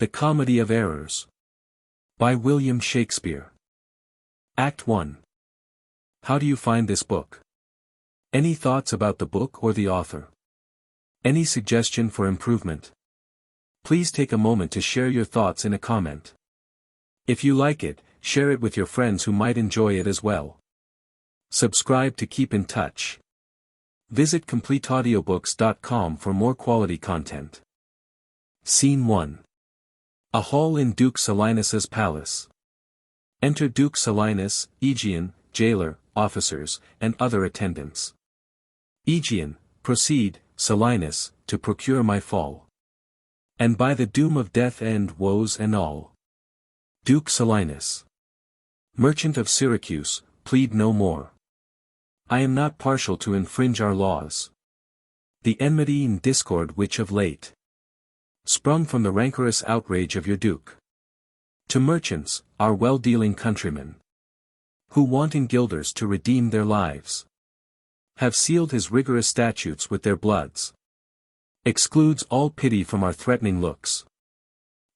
The Comedy of Errors. By William Shakespeare. Act 1. How do you find this book? Any thoughts about the book or the author? Any suggestion for improvement? Please take a moment to share your thoughts in a comment. If you like it, share it with your friends who might enjoy it as well. Subscribe to keep in touch. Visit completeaudiobooks.com for more quality content. Scene 1. A hall in Duke Silenus's palace. Enter Duke Silenus, Aegeon, jailer, officers, and other attendants. Aegeon, proceed, Silenus, to procure my fall. And by the doom of death end woes and all. Duke Silenus. Merchant of Syracuse, plead no more. I am not partial to infringe our laws. The enmity and discord which of late sprung from the rancorous outrage of your duke. To merchants, our well-dealing countrymen, who wanting guilders to redeem their lives, have sealed his rigorous statutes with their bloods, excludes all pity from our threatening looks.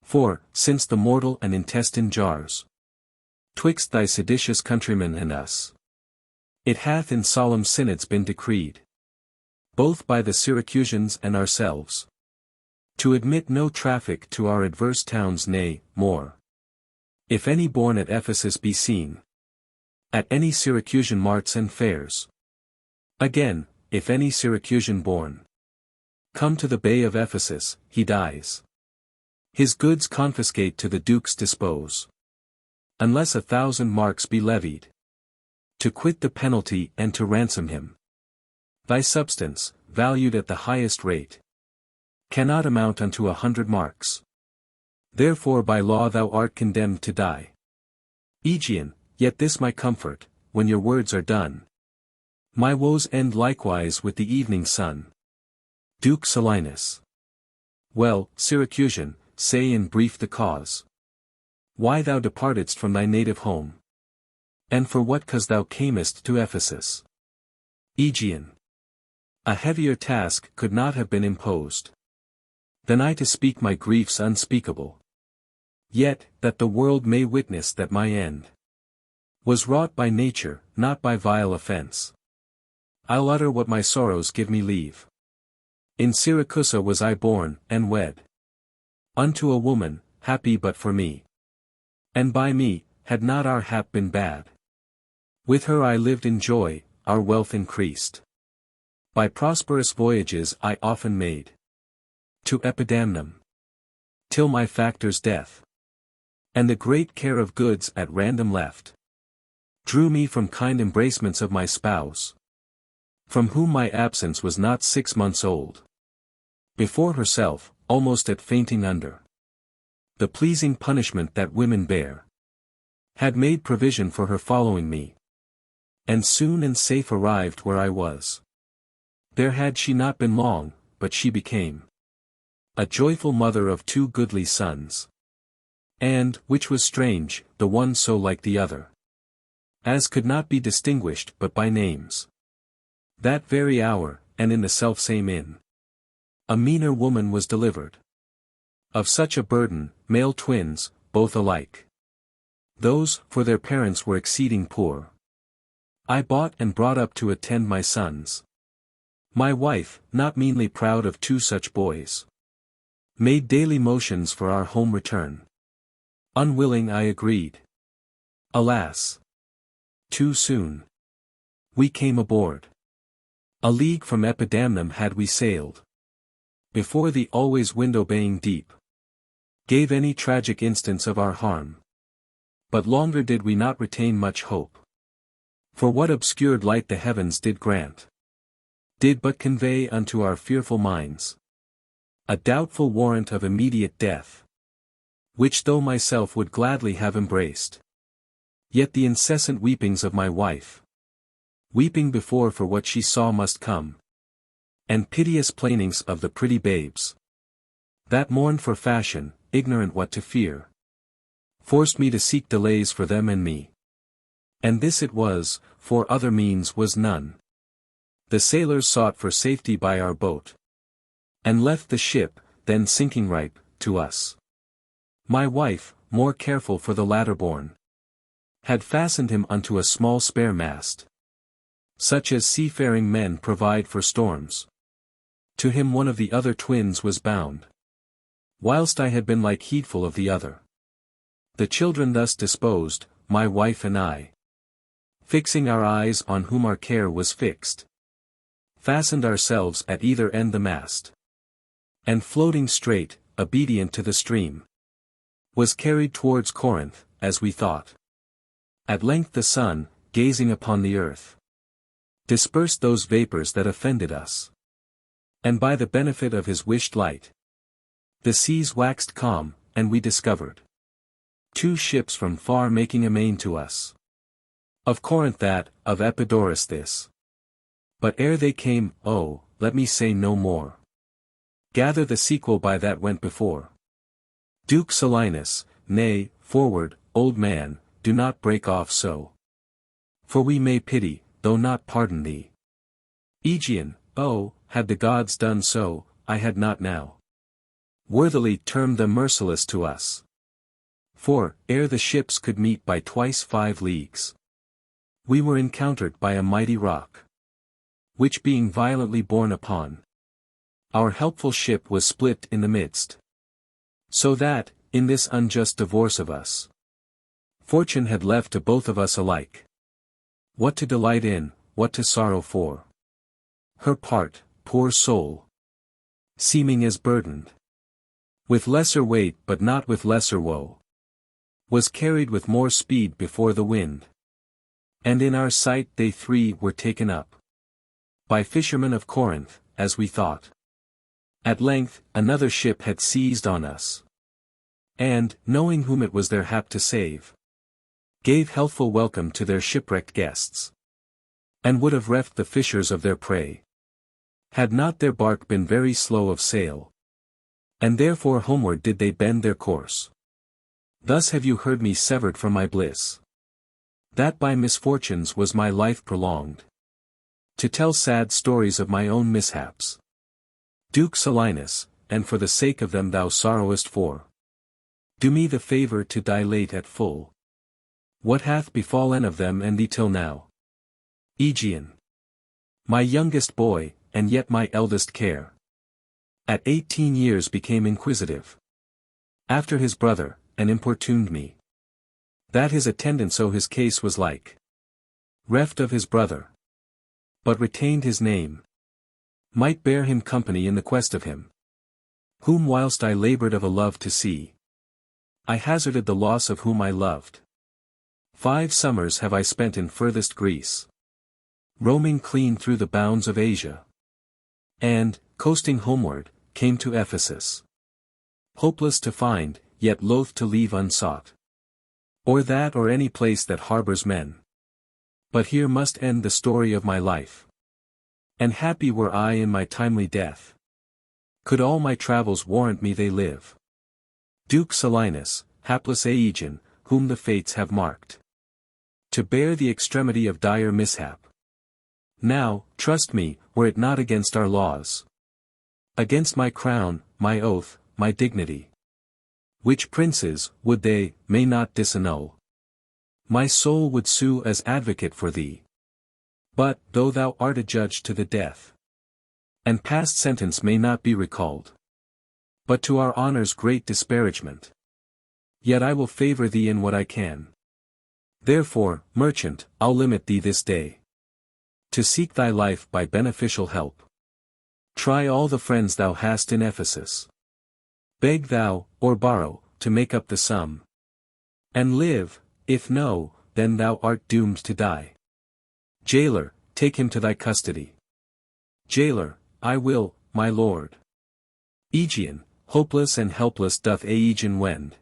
For, since the mortal and intestine jars twixt thy seditious countrymen and us, it hath in solemn synods been decreed, both by the Syracusans and ourselves, to admit no traffic to our adverse towns, nay, more. If any born at Ephesus be seen, at any Syracusan marts and fairs. Again, if any Syracusan born come to the bay of Ephesus, he dies. His goods confiscate to the duke's dispose, unless 1,000 marks be levied, to quit the penalty and to ransom him. Thy substance, valued at the highest rate, cannot amount unto 100 marks. Therefore by law thou art condemned to die. Aegeon, yet this my comfort, when your words are done, my woes end likewise with the evening sun. Duke Silenus. Well, Syracusan, say in brief the cause why thou departedst from thy native home, and for what cause thou camest to Ephesus. Aegeon. A heavier task could not have been imposed than I to speak my griefs unspeakable. Yet, that the world may witness that my end was wrought by nature, not by vile offense, I'll utter what my sorrows give me leave. In Syracusa was I born, and wed unto a woman, happy but for me. And by me, had not our hap been bad. With her I lived in joy, our wealth increased. By prosperous voyages I often made to Epidamnum, till my factor's death, and the great care of goods at random left, drew me from kind embracements of my spouse, from whom my absence was not 6 months old. Before herself, almost at fainting under the pleasing punishment that women bear, had made provision for her following me, and soon and safe arrived where I was. There had she not been long, but she became a joyful mother of 2 goodly sons. And, which was strange, the one so like the other, as could not be distinguished but by names. That very hour, and in the selfsame inn, a meaner woman was delivered of such a burden, male twins, both alike. Those, for their parents were exceeding poor, I bought and brought up to attend my sons. My wife, not meanly proud of 2 such boys, made daily motions for our home return. Unwilling I agreed. Alas! Too soon. We came aboard. A league from Epidamnum had we sailed, before the always wind-obeying deep gave any tragic instance of our harm. But longer did we not retain much hope. For what obscured light the heavens did grant, did but convey unto our fearful minds a doubtful warrant of immediate death, which though myself would gladly have embraced, yet the incessant weepings of my wife, weeping before for what she saw must come, and piteous plainings of the pretty babes, that mourned for fashion, ignorant what to fear, forced me to seek delays for them and me. And this it was, for other means was none. The sailors sought for safety by our boat, and left the ship, then sinking ripe, to us. My wife, more careful for the latter born, had fastened him unto a small spare mast, such as seafaring men provide for storms. To him one of the other twins was bound, whilst I had been like heedful of the other. The children thus disposed, my wife and I, fixing our eyes on whom our care was fixed, fastened ourselves at either end the mast, and floating straight, obedient to the stream, was carried towards Corinth, as we thought. At length the sun, gazing upon the earth, dispersed those vapors that offended us, and by the benefit of his wished light, the seas waxed calm, and we discovered 2 ships from far making amain to us. Of Corinth that, of Epidaurus this. But ere they came, oh, let me say no more. Gather the sequel by that went before. Duke Silenus, nay, forward, old man, do not break off so. For we may pity, though not pardon thee. Aegean, oh, had the gods done so, I had not now worthily termed them merciless to us. For, ere the ships could meet by twice 5 leagues, we were encountered by a mighty rock, which being violently borne upon, our helpful ship was split in the midst. So that, in this unjust divorce of us, fortune had left to both of us alike what to delight in, what to sorrow for. Her part, poor soul, seeming as burdened with lesser weight but not with lesser woe, was carried with more speed before the wind. And in our sight they 3 were taken up by fishermen of Corinth, as we thought. At length, another ship had seized on us, and, knowing whom it was their hap to save, gave healthful welcome to their shipwrecked guests, and would have reft the fishers of their prey, had not their bark been very slow of sail, and therefore homeward did they bend their course. Thus have you heard me severed from my bliss, that by misfortunes was my life prolonged, to tell sad stories of my own mishaps. Duke Silenus, and for the sake of them thou sorrowest for, do me the favour to dilate at full what hath befallen of them and thee till now. Aegean, my youngest boy, and yet my eldest care, at 18 years became inquisitive after his brother, and importuned me, that his attendant so his case was like, reft of his brother, but retained his name, might bear him company in the quest of him, whom whilst I laboured of a love to see, I hazarded the loss of whom I loved. 5 summers have I spent in furthest Greece, roaming clean through the bounds of Asia, and, coasting homeward, came to Ephesus, hopeless to find, yet loath to leave unsought, or that or any place that harbours men. But here must end the story of my life, and happy were I in my timely death, could all my travels warrant me they live. Duke Silenus, hapless Aegean, whom the fates have marked to bear the extremity of dire mishap. Now, trust me, were it not against our laws, against my crown, my oath, my dignity, which princes, would they, may not disannul, my soul would sue as advocate for thee. But, though thou art adjudged to the death, and past sentence may not be recalled, but to our honour's great disparagement, yet I will favour thee in what I can. Therefore, merchant, I'll limit thee this day to seek thy life by beneficial help. Try all the friends thou hast in Ephesus. Beg thou, or borrow, to make up the sum, and live. If no, then thou art doomed to die. Jailer, take him to thy custody. Jailer, I will, my lord. Aegean, hopeless and helpless doth Aegean wend,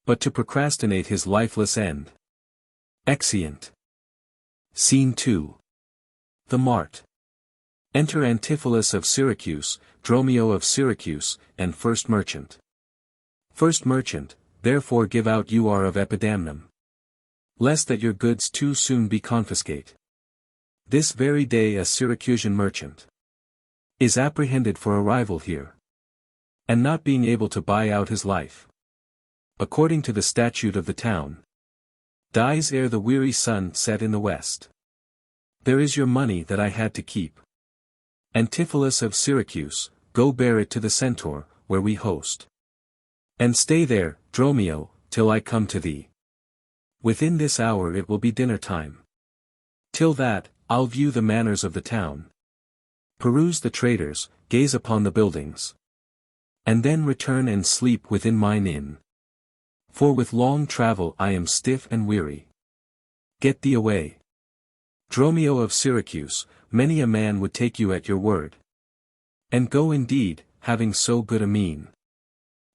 but to procrastinate his lifeless end. Exeunt. Scene 2. The Mart. Enter Antipholus of Syracuse, Dromio of Syracuse, and First Merchant. First Merchant, therefore give out you are of Epidamnum, lest that your goods too soon be confiscate. This very day a Syracusan merchant is apprehended for arrival here, and not being able to buy out his life, according to the statute of the town. Dies ere the weary sun set in the west. There is your money that I had to keep. Antipholus of Syracuse, go bear it to the centaur, where we host. And stay there, Dromio, till I come to thee. Within this hour it will be dinner time. Till that, I'll view the manners of the town. Peruse the traders, gaze upon the buildings. And then return and sleep within mine inn. For with long travel I am stiff and weary. Get thee away. Dromio of Syracuse, many a man would take you at your word. And go indeed, having so good a mien.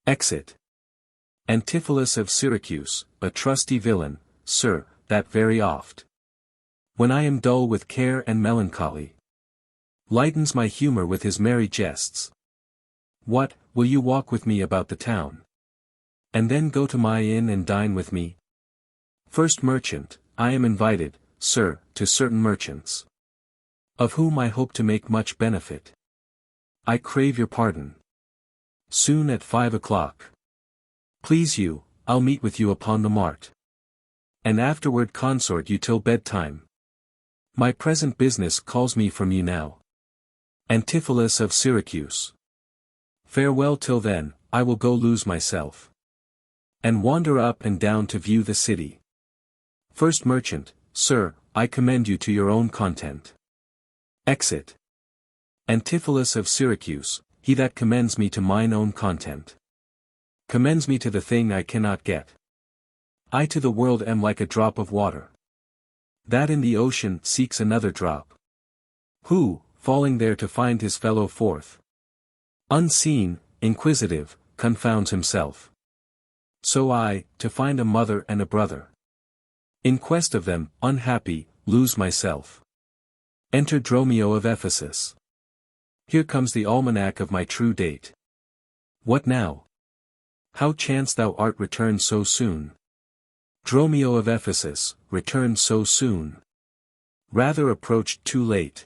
Exit. Antipholus of Syracuse, a trusty villain, sir, that very oft, when I am dull with care and melancholy, lightens my humor with his merry jests. What, will you walk with me about the town? And then go to my inn and dine with me? First merchant, I am invited, sir, to certain merchants, of whom I hope to make much benefit. I crave your pardon. Soon at 5 o'clock. Please you, I'll meet with you upon the mart. And afterward consort you till bedtime. My present business calls me from you now. Antipholus of Syracuse. Farewell till then, I will go lose myself. And wander up and down to view the city. First merchant, sir, I commend you to your own content. Exit. Antipholus of Syracuse, he that commends me to mine own content, commends me to the thing I cannot get. I to the world am like a drop of water, that in the ocean seeks another drop, who, falling there to find his fellow forth, unseen, inquisitive, confounds himself. So I, to find a mother and a brother, in quest of them, unhappy, lose myself. Enter Dromio of Ephesus. Here comes the almanac of my true date. What now? How chance thou art returned so soon? Dromio of Ephesus, returned so soon. Rather approached too late.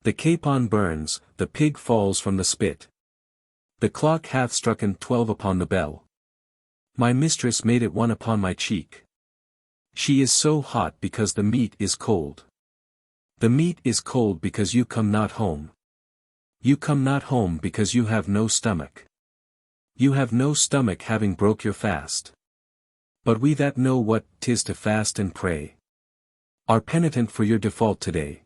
The capon burns, the pig falls from the spit. The clock hath strucken 12 upon the bell. My mistress made it 1 upon my cheek. She is so hot because the meat is cold. The meat is cold because you come not home. You come not home because you have no stomach. You have no stomach having broke your fast. But we that know what 'tis to fast and pray, are penitent for your default today.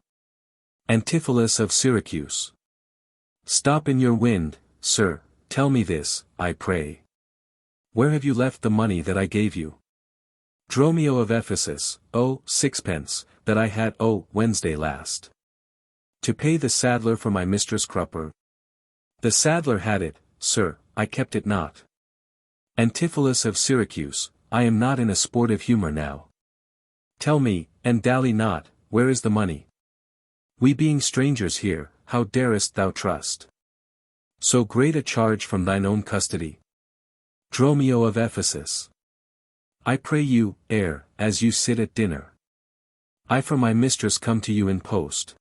Antipholus of Syracuse. Stop in your wind, sir, tell me this, I pray. Where have you left the money that I gave you? Dromio of Ephesus, 6pence, that I had Wednesday last, to pay the saddler for my mistress Crupper. The saddler had it, sir, I kept it not. Antipholus of Syracuse, I am not in a sportive humor now. Tell me, and dally not, where is the money? We being strangers here, how darest thou trust so great a charge from thine own custody? Dromio of Ephesus. I pray you, ere, as you sit at dinner, I for my mistress come to you in post.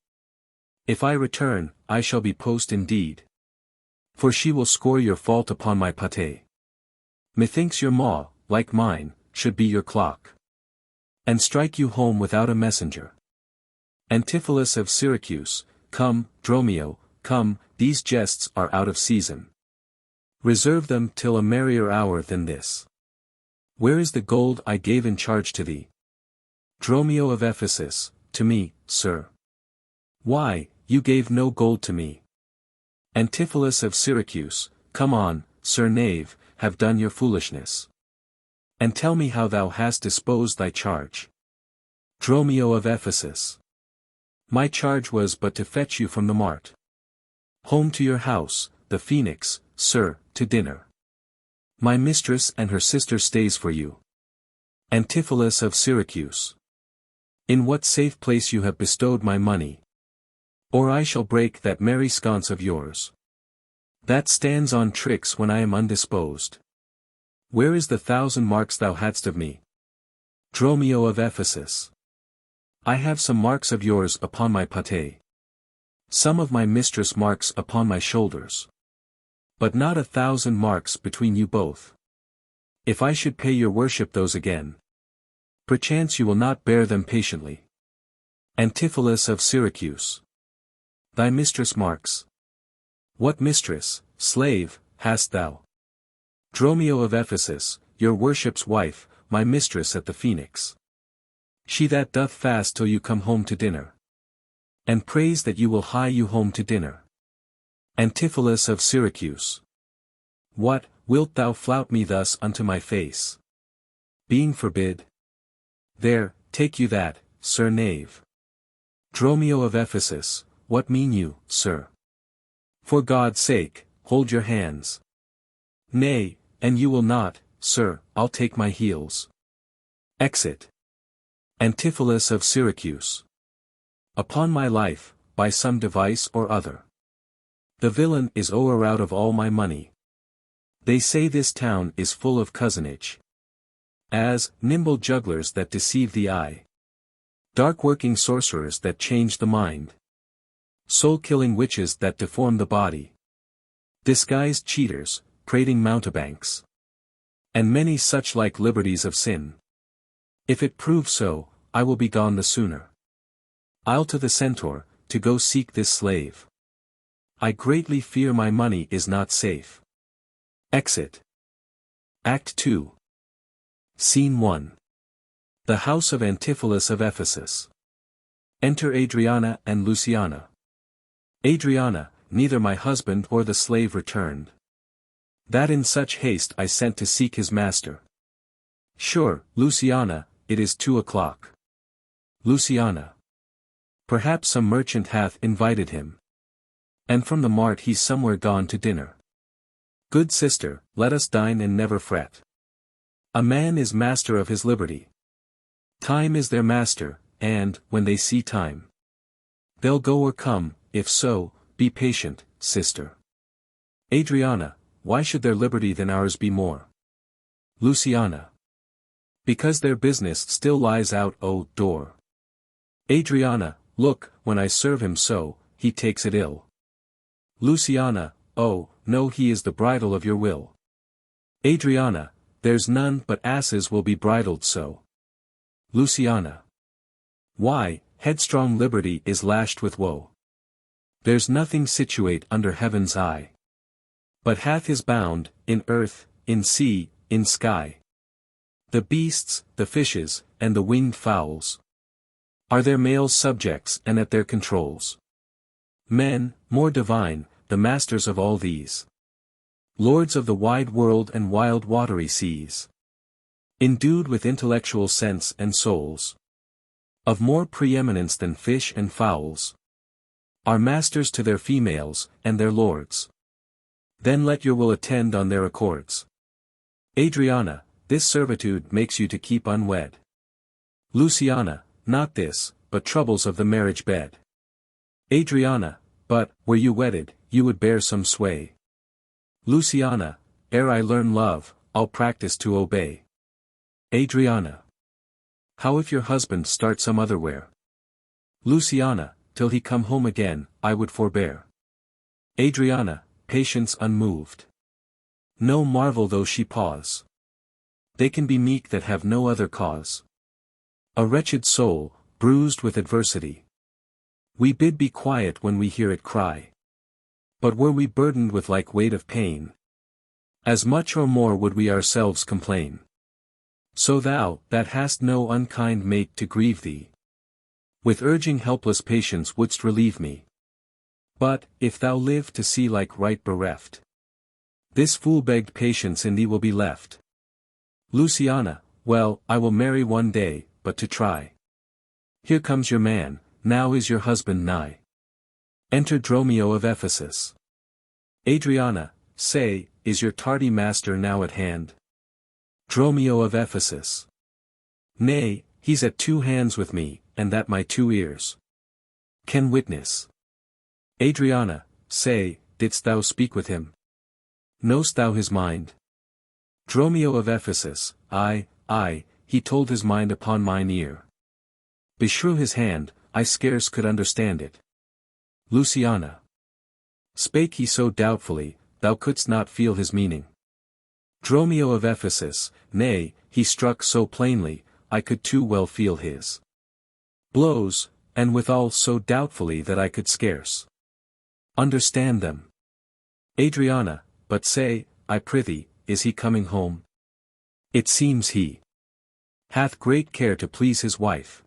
If I return, I shall be post indeed. For she will score your fault upon my pate. Methinks your maw, like mine, should be your clock, and strike you home without a messenger. Antipholus of Syracuse, come, Dromio, come, these jests are out of season. Reserve them till a merrier hour than this. Where is the gold I gave in charge to thee? Dromio of Ephesus, to me, sir. Why, you gave no gold to me. Antipholus of Syracuse, come on, sir knave, have done your foolishness. And tell me how thou hast disposed thy charge. Dromio of Ephesus. My charge was but to fetch you from the mart home to your house, the Phoenix, sir, to dinner. My mistress and her sister stays for you. Antipholus of Syracuse. In what safe place you have bestowed my money, or I shall break that merry sconce of yours, that stands on tricks when I am undisposed. Where is the 1,000 marks thou hadst of me? Dromio of Ephesus. I have some marks of yours upon my pate, some of my mistress marks upon my shoulders, but not 1,000 marks between you both. If I should pay your worship those again, perchance you will not bear them patiently. Antipholus of Syracuse. Thy mistress marks. What mistress, slave, hast thou? Dromio of Ephesus, your worship's wife, my mistress at the Phoenix. She that doth fast till you come home to dinner, and prays that you will hie you home to dinner. Antipholus of Syracuse. What, wilt thou flout me thus unto my face? Being forbid? There, take you that, sir knave. Dromio of Ephesus, what mean you, sir? For God's sake, hold your hands. Nay, and you will not, sir, I'll take my heels. Exit. Antipholus of Syracuse. Upon my life, by some device or other, the villain is o'er out of all my money. They say this town is full of cozenage, as nimble jugglers that deceive the eye, dark-working sorcerers that change the mind, soul-killing witches that deform the body, disguised cheaters, prating mountebanks, and many such like liberties of sin. If it prove so, I will be gone the sooner. I'll to the centaur, to go seek this slave. I greatly fear my money is not safe. Exit. Act 2. Scene 1. The house of Antipholus of Ephesus. Enter Adriana and Luciana. Adriana, neither my husband or the slave returned. That in such haste I sent to seek his master. Sure, Luciana, it is 2 o'clock. Luciana. Perhaps some merchant hath invited him, and from the mart he's somewhere gone to dinner. Good sister, let us dine and never fret. A man is master of his liberty. Time is their master, and, when they see time, they'll go or come. If so, be patient, sister. Adriana, why should their liberty than ours be more? Luciana. Because their business still lies out o' door. Adriana, look, when I serve him so, he takes it ill. Luciana, oh, no, he is the bridle of your will. Adriana, there's none but asses will be bridled so. Luciana. Why, headstrong liberty is lashed with woe. There's nothing situate under heaven's eye, but hath his bound, in earth, in sea, in sky. The beasts, the fishes, and the winged fowls are their males' subjects and at their controls. Men, more divine, the masters of all these, lords of the wide world and wild watery seas, endued with intellectual sense and souls, of more preeminence than fish and fowls, are masters to their females, and their lords. Then let your will attend on their accords. Adriana, this servitude makes you to keep unwed. Luciana, not this, but troubles of the marriage bed. Adriana, but, were you wedded, you would bear some sway. Luciana, ere I learn love, I'll practice to obey. Adriana. How if your husband start some otherwhere? Luciana, till he come home again, I would forbear. Adriana, patience unmoved. No marvel though she pause. They can be meek that have no other cause. A wretched soul, bruised with adversity. We bid be quiet when we hear it cry. But were we burdened with like weight of pain, as much or more would we ourselves complain. So thou, that hast no unkind mate to grieve thee, with urging helpless patience wouldst relieve me. But, if thou live to see like right bereft, this fool-begged patience in thee will be left. Luciana, well, I will marry one day, but to try. Here comes your man, now is your husband nigh. Enter Dromio of Ephesus. Adriana, say, is your tardy master now at hand? Dromio of Ephesus. Nay, he's at 2 hands with me, and that my 2 ears can witness. Adriana, say, didst thou speak with him? Knowst thou his mind? Dromio of Ephesus, aye, he told his mind upon mine ear. Beshrew his hand, I scarce could understand it. Luciana. Spake he so doubtfully, thou couldst not feel his meaning? Dromio of Ephesus, nay, he struck so plainly, I could too well feel his blows, and withal so doubtfully that I could scarce understand them. Adriana, but say, I prithee, is he coming home? It seems he hath great care to please his wife.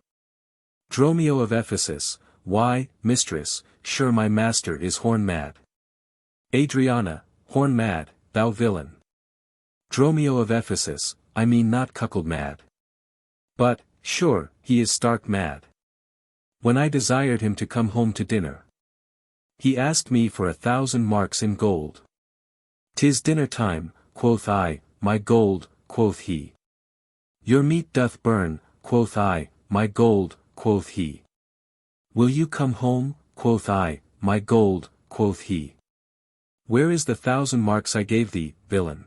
Dromio of Ephesus, why, mistress, sure my master is horn-mad. Adriana, horn-mad, thou villain. Dromio of Ephesus, I mean not cuckold-mad. But, sure, he is stark mad. When I desired him to come home to dinner, he asked me for 1,000 marks in gold. 'Tis dinner time, quoth I, my gold, quoth he. Your meat doth burn, quoth I, my gold, quoth he. Will you come home, quoth I, my gold, quoth he. Where is the 1,000 marks I gave thee, villain?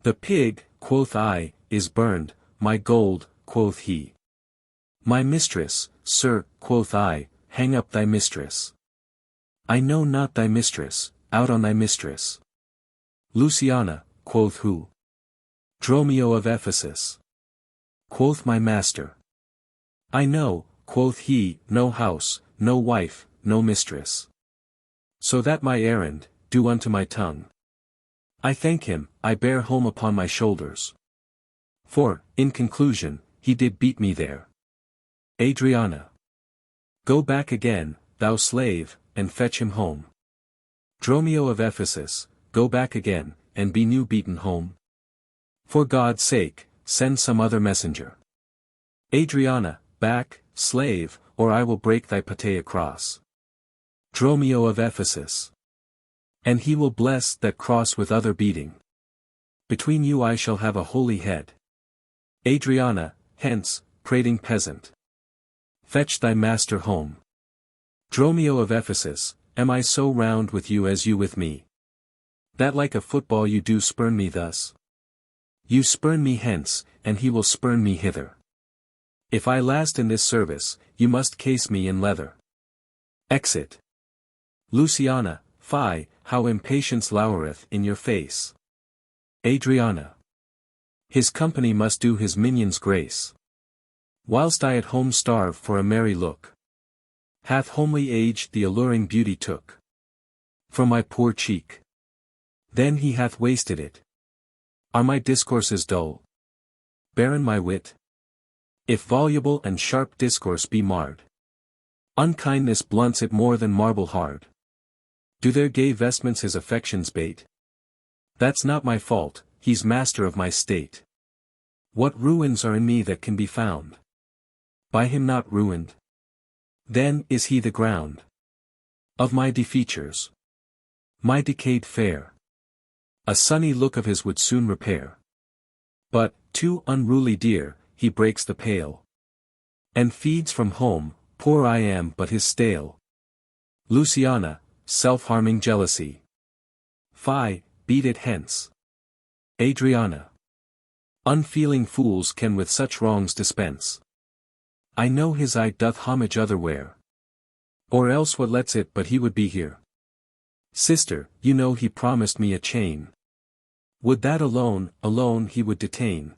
The pig, quoth I, is burned, my gold, quoth he. My mistress, sir, quoth I, hang up thy mistress. I know not thy mistress, out on thy mistress. Luciana, quoth who? Dromio of Ephesus. Quoth my master. I know, quoth he, no house, no wife, no mistress. So that my errand, do unto my tongue. I thank him, I bear home upon my shoulders. For, in conclusion, he did beat me there. Adriana. Go back again, thou slave, and fetch him home. Dromio of Ephesus, go back again, and be new beaten home. For God's sake, send some other messenger. Adriana, back, slave, or I will break thy pate across. Dromio of Ephesus. And he will bless that cross with other beating. Between you I shall have a holy head. Adriana, hence, prating peasant. Fetch thy master home. Dromio of Ephesus, am I so round with you as you with me? That like a football you do spurn me thus? You spurn me hence, and he will spurn me hither. If I last in this service, you must case me in leather. Exit. Luciana, fie, how impatience lowereth in your face. Adriana. His company must do his minions grace. Whilst I at home starve for a merry look. Hath homely age the alluring beauty took from my poor cheek. Then he hath wasted it. Are my discourses dull? Barren my wit? If voluble and sharp discourse be marred, unkindness blunts it more than marble hard. Do their gay vestments his affections bait? That's not my fault, he's master of my state. What ruins are in me that can be found? By him not ruined? Then is he the ground of my defeatures. My decayed fare, a sunny look of his would soon repair. But, too unruly dear, he breaks the pale, and feeds from home, poor I am but his stale. Luciana, self-harming jealousy. Fie, beat it hence. Adriana. Unfeeling fools can with such wrongs dispense. I know his eye doth homage otherwhere. Or else what lets it but he would be here. Sister, you know he promised me a chain. Would that alone he would detain.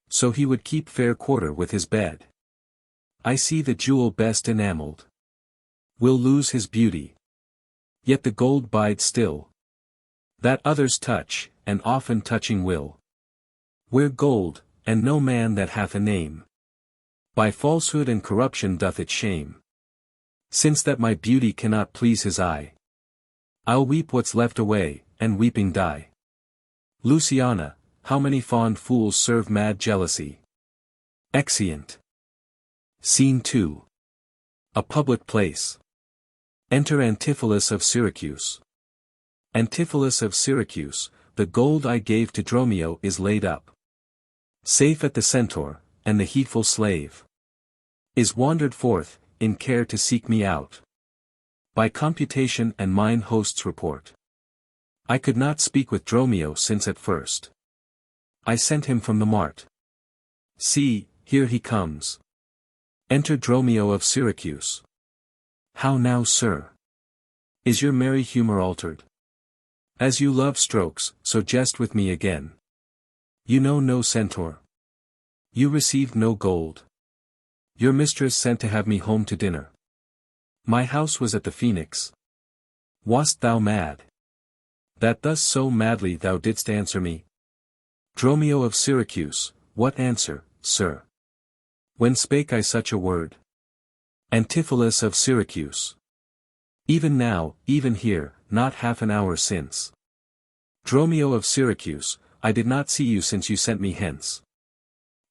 So he would keep fair quarter with his bed. I see the jewel best enamelled will lose his beauty. Yet the gold bides still. That others touch, and often touching will wear gold, and no man that hath a name by falsehood and corruption doth it shame. Since that my beauty cannot please his eye, I'll weep what's left away, and weeping die. Luciana, how many fond fools serve mad jealousy. Exeunt. Scene 2. A public place. Enter Antipholus of Syracuse. Antipholus of Syracuse, the gold I gave to Dromio is laid up safe at the centaur, and the heedful slave is wandered forth, in care to seek me out. By computation and mine host's report, I could not speak with Dromio since at first I sent him from the mart. See, here he comes. Enter Dromio of Syracuse. How now, sir? Is your merry humor altered? As you love strokes, so jest with me again. You know no centaur. You received no gold. Your mistress sent to have me home to dinner. My house was at the Phoenix. Wast thou mad? That thus so madly thou didst answer me? Dromio of Syracuse, what answer, sir? When spake I such a word? Antipholus of Syracuse. Even now, even here, not half an hour since. Dromio of Syracuse, I did not see you since you sent me hence.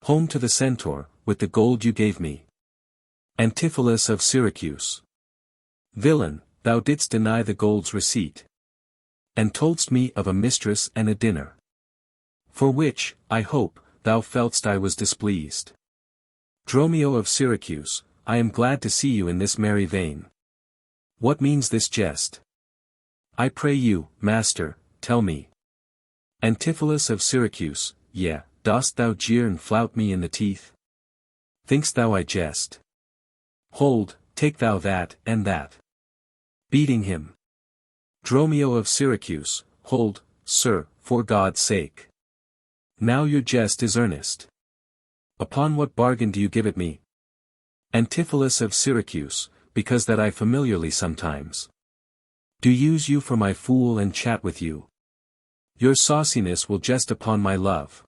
Home to the centaur, with the gold you gave me. Antipholus of Syracuse. Villain, thou didst deny the gold's receipt. And toldst me of a mistress and a dinner. For which, I hope, thou feltst I was displeased. Dromio of Syracuse, I am glad to see you in this merry vein. What means this jest? I pray you, master, tell me. Antipholus of Syracuse, yea, dost thou jeer and flout me in the teeth? Think'st thou I jest? Hold, take thou that, and that. Beating him. Dromio of Syracuse, hold, sir, for God's sake. Now your jest is earnest. Upon what bargain do you give it me? Antipholus of Syracuse, because that I familiarly sometimes do use you for my fool and chat with you. Your sauciness will jest upon my love,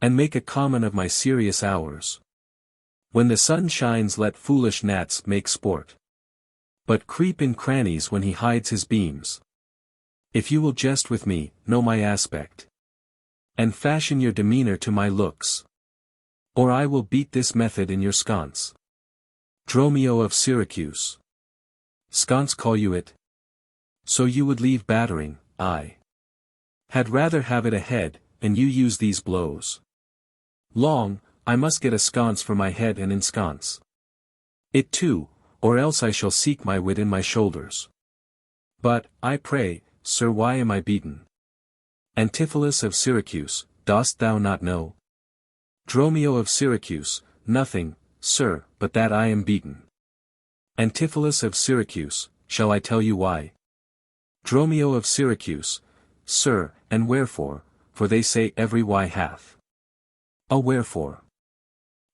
and make a common of my serious hours. When the sun shines let foolish gnats make sport, but creep in crannies when he hides his beams. If you will jest with me, know my aspect, and fashion your demeanor to my looks, or I will beat this method in your sconce. Dromio of Syracuse. Sconce call you it? So you would leave battering, I had rather have it ahead, and you use these blows. Long, I must get a sconce for my head and ensconce it too, or else I shall seek my wit in my shoulders. But, I pray, sir, why am I beaten? Antipholus of Syracuse, dost thou not know? Dromio of Syracuse, nothing, sir, but that I am beaten. Antipholus of Syracuse, shall I tell you why? Dromio of Syracuse, sir, and wherefore, for they say every why hath a wherefore.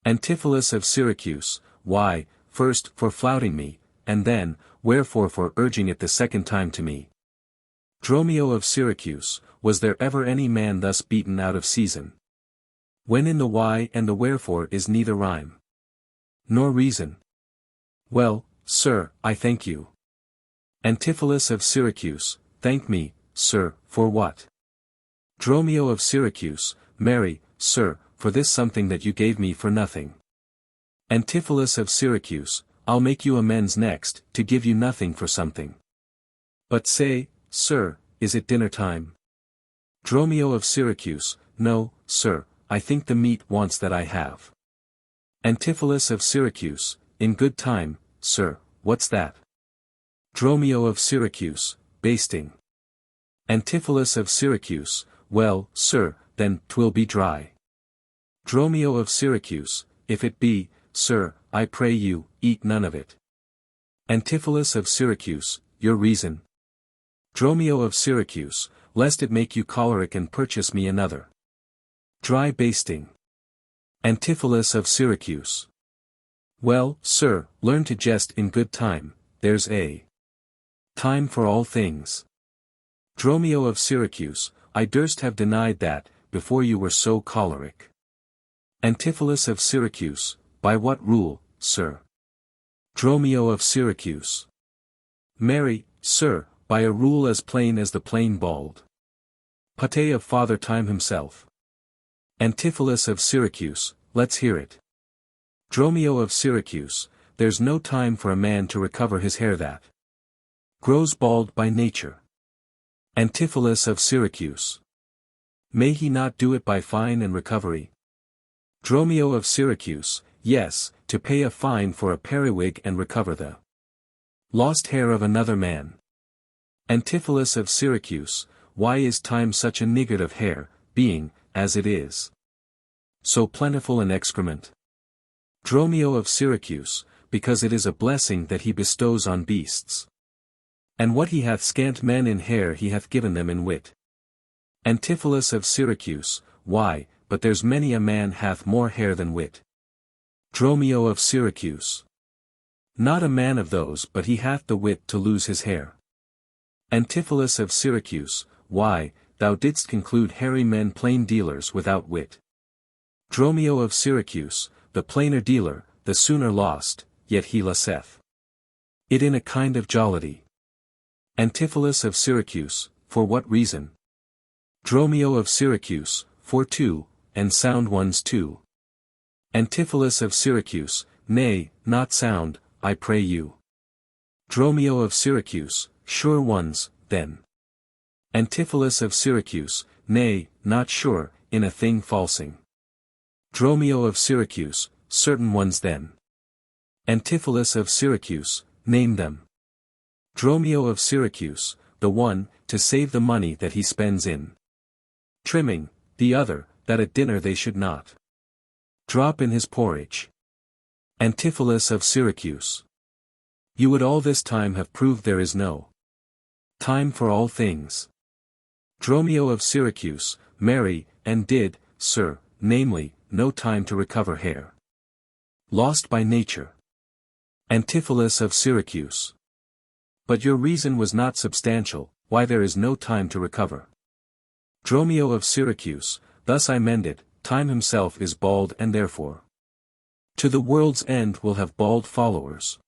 Antipholus of Syracuse, why, first, for flouting me, and then, wherefore for urging it the second time to me. Dromio of Syracuse, was there ever any man thus beaten out of season? When in the why and the wherefore is neither rhyme nor reason. Well, sir, I thank you. Antipholus of Syracuse, thank me, sir, for what? Dromio of Syracuse, marry, sir, for this something that you gave me for nothing. Antipholus of Syracuse, I'll make you amends next, to give you nothing for something. But say, sir, is it dinner time? Dromio of Syracuse, no, sir, I think the meat wants that I have. Antipholus of Syracuse, in good time, sir, what's that? Dromio of Syracuse, basting. Antipholus of Syracuse, well, sir, then 'twill be dry. Dromio of Syracuse, if it be, sir, I pray you, eat none of it. Antipholus of Syracuse, your reason? Dromio of Syracuse, lest it make you choleric and purchase me another. Dry basting. Antipholus of Syracuse. Well, sir, learn to jest in good time, there's a time for all things. Dromio of Syracuse, I durst have denied that, before you were so choleric. Antipholus of Syracuse, by what rule, sir? Dromio of Syracuse. Marry, sir, by a rule as plain as the plain bald pate of Father Time himself. Antipholus of Syracuse, let's hear it. Dromio of Syracuse, there's no time for a man to recover his hair that grows bald by nature. Antipholus of Syracuse. May he not do it by fine and recovery? Dromio of Syracuse, yes, to pay a fine for a periwig and recover the lost hair of another man. Antipholus of Syracuse, why is time such a niggard of hair, being, as it is, so plentiful an excrement? Dromio of Syracuse, because it is a blessing that he bestows on beasts. And what he hath scant men in hair he hath given them in wit. Antipholus of Syracuse, why, but there's many a man hath more hair than wit. Dromio of Syracuse. Not a man of those but he hath the wit to lose his hair. Antipholus of Syracuse, why, thou didst conclude hairy men plain dealers without wit. Dromio of Syracuse, the plainer dealer, the sooner lost, yet he loseth it in a kind of jollity. Antipholus of Syracuse, for what reason? Dromio of Syracuse, for two, and sound ones too. Antipholus of Syracuse, nay, not sound, I pray you. Dromio of Syracuse, sure ones, then. Antipholus of Syracuse, nay, not sure, in a thing falsing. Dromio of Syracuse, certain ones then. Antipholus of Syracuse, name them. Dromio of Syracuse, the one, to save the money that he spends in trimming, the other, that at dinner they should not drop in his porridge. Antipholus of Syracuse. You would all this time have proved there is no time for all things. Dromio of Syracuse, marry, and did, sir, namely, no time to recover hair lost by nature. Antipholus of Syracuse. But your reason was not substantial, why there is no time to recover. Dromio of Syracuse, thus I mend it, time himself is bald and therefore to the world's end will have bald followers.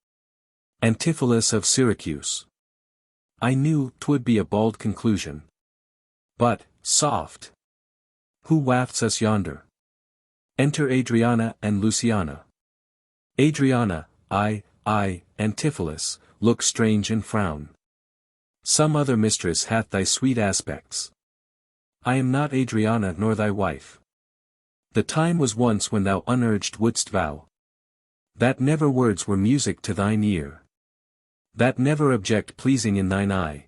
Antipholus of Syracuse. I knew 'twould be a bald conclusion. But, soft! Who wafts us yonder? Enter Adriana and Luciana. Adriana, I, Antipholus, look strange and frown. Some other mistress hath thy sweet aspects. I am not Adriana nor thy wife. The time was once when thou unurged wouldst vow that never words were music to thine ear, that never object pleasing in thine eye,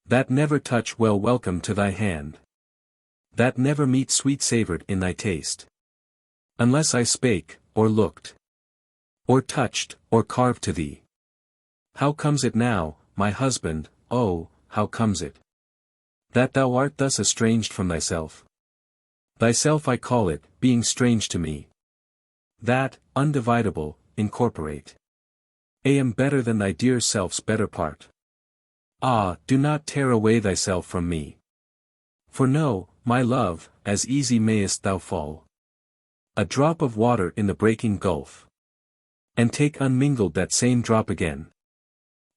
that never touch well welcome to thy hand, that never meat sweet savoured in thy taste, unless I spake, or looked, or touched, or carved to thee. How comes it now, my husband, oh, how comes it that thou art thus estranged from thyself? Thyself I call it, being strange to me. That, undividable, incorporate. I am better than thy dear self's better part. Ah, do not tear away thyself from me. For know, my love, as easy mayest thou fall a drop of water in the breaking gulf, and take unmingled that same drop again,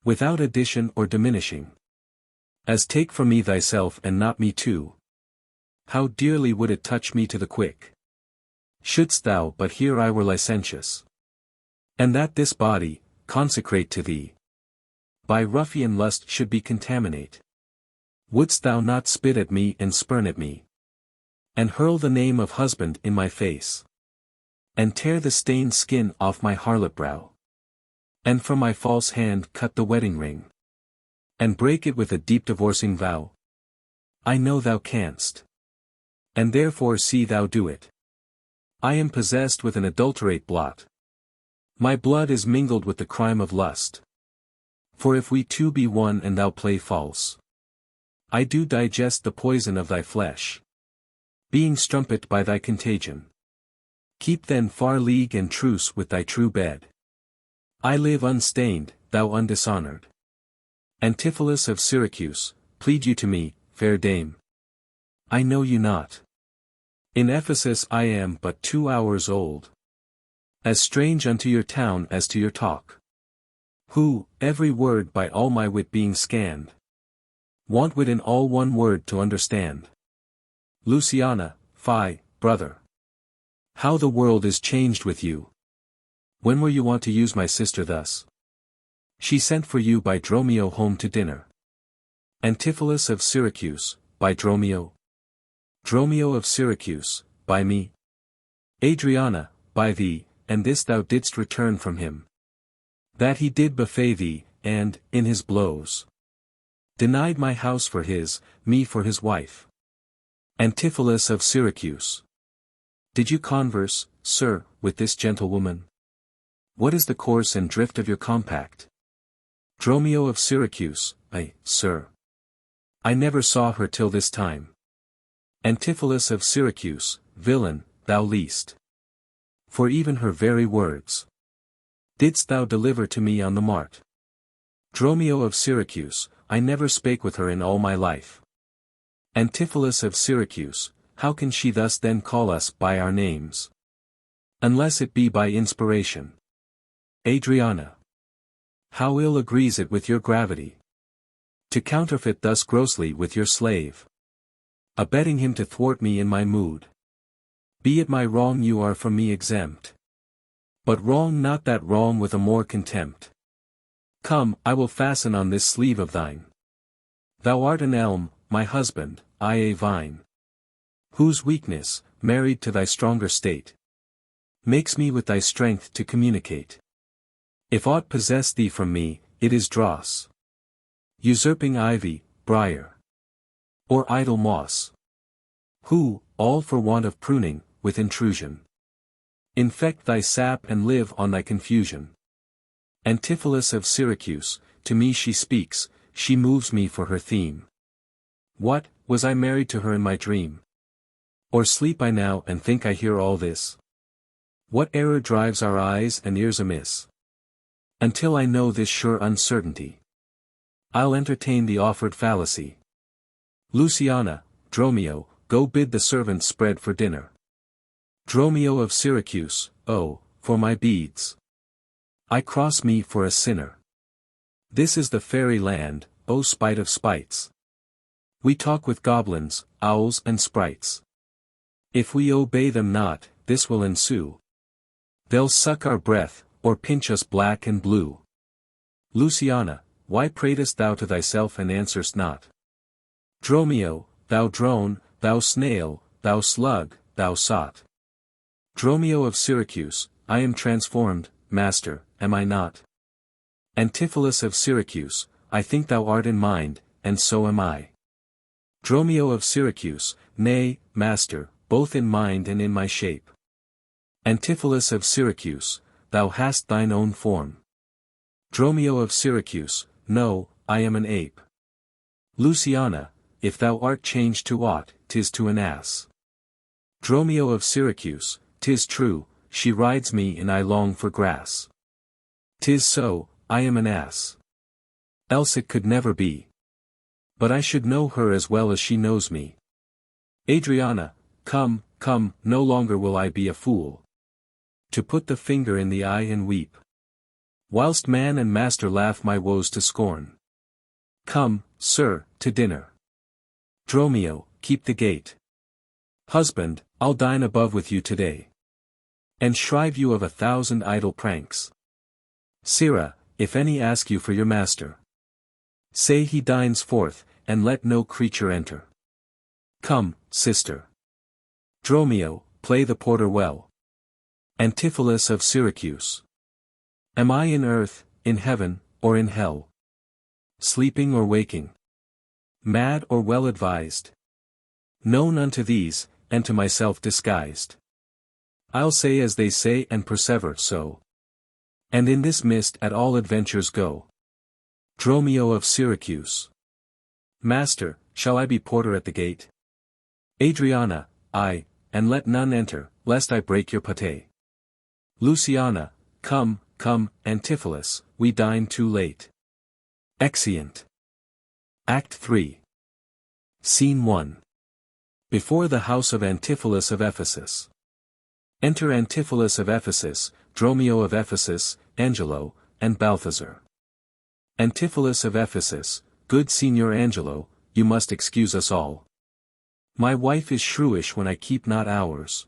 without addition or diminishing, as take from me thyself and not me too. How dearly would it touch me to the quick, shouldst thou but hear I were licentious, and that this body, consecrate to thee, by ruffian lust should be contaminate. Wouldst thou not spit at me and spurn at me, and hurl the name of husband in my face, and tear the stained skin off my harlot brow, and from my false hand cut the wedding ring, and break it with a deep divorcing vow? I know thou canst, and therefore see thou do it. I am possessed with an adulterate blot. My blood is mingled with the crime of lust. For if we two be one and thou play false, I do digest the poison of thy flesh, being strumpet by thy contagion. Keep then far league and truce with thy true bed. I live unstained, thou undishonored. Antipholus of Syracuse, plead you to me, fair dame. I know you not. In Ephesus I am but 2 hours old, as strange unto your town as to your talk. Who, every word by all my wit being scanned, want wit in all one word to understand. Luciana, fie, brother. How the world is changed with you. When were you wont to use my sister thus? She sent for you by Dromio home to dinner. Antipholus of Syracuse, by Dromio. Dromio of Syracuse, by me. Adriana, by thee, and this thou didst return from him. That he did buffet thee, and, in his blows, denied my house for his, me for his wife. Antipholus of Syracuse. Did you converse, sir, with this gentlewoman? What is the course and drift of your compact? Dromio of Syracuse, sir. I never saw her till this time. Antipholus of Syracuse, villain, thou least. For even her very words didst thou deliver to me on the mart. Dromio of Syracuse, I never spake with her in all my life. Antipholus of Syracuse, how can she thus then call us by our names? Unless it be by inspiration. Adriana. How ill agrees it with your gravity to counterfeit thus grossly with your slave, abetting him to thwart me in my mood. Be it my wrong you are from me exempt. But wrong not that wrong with a more contempt. Come, I will fasten on this sleeve of thine. Thou art an elm, my husband, I a vine, whose weakness, married to thy stronger state, makes me with thy strength to communicate. If aught possess thee from me, it is dross, usurping ivy, briar, or idle moss, who, all for want of pruning, with intrusion, infect thy sap and live on thy confusion. Antipholus of Syracuse, to me she speaks, she moves me for her theme. What, was I married to her in my dream? Or sleep I now and think I hear all this? What error drives our eyes and ears amiss? Until I know this sure uncertainty, I'll entertain the offered fallacy. Luciana, Dromio, go bid the servants spread for dinner. Dromio of Syracuse, oh, for my beads I cross me for a sinner. This is the fairy land, O spite of spites. We talk with goblins, owls and sprites. If we obey them not, this will ensue. They'll suck our breath, or pinch us black and blue. Luciana, why pratest thou to thyself and answerst not? Dromio, thou drone, thou snail, thou slug, thou sot. Dromio of Syracuse, I am transformed, master, am I not? Antipholus of Syracuse, I think thou art in mind, and so am I. Dromio of Syracuse, nay, master, both in mind and in my shape. Antipholus of Syracuse, thou hast thine own form. Dromio of Syracuse, no, I am an ape. Luciana, if thou art changed to aught, 'tis to an ass. Dromio of Syracuse, 'tis true, she rides me and I long for grass. 'Tis so, I am an ass. Else it could never be. But I should know her as well as she knows me. Adriana, come, come, no longer will I be a fool, to put the finger in the eye and weep, whilst man and master laugh my woes to scorn. Come, sir, to dinner. Dromio, keep the gate. Husband, I'll dine above with you today, and shrive you of 1,000 idle pranks. Syra, if any ask you for your master, say he dines forth, and let no creature enter. Come, sister. Dromio, play the porter well. Antipholus of Syracuse. Am I in earth, in heaven, or in hell? Sleeping or waking? Mad or well advised? Known unto these, and to myself disguised. I'll say as they say and persever so, and in this mist at all adventures go. Dromio of Syracuse. Master, shall I be porter at the gate? Adriana, I, and let none enter, lest I break your pate. Luciana, come, come, Antipholus, we dine too late. Exeunt. Act 3. Scene 1. Before the house of Antipholus of Ephesus. Enter Antipholus of Ephesus, Dromio of Ephesus, Angelo, and Balthazar. Antipholus of Ephesus, good Signor Angelo, you must excuse us all. My wife is shrewish when I keep not hours.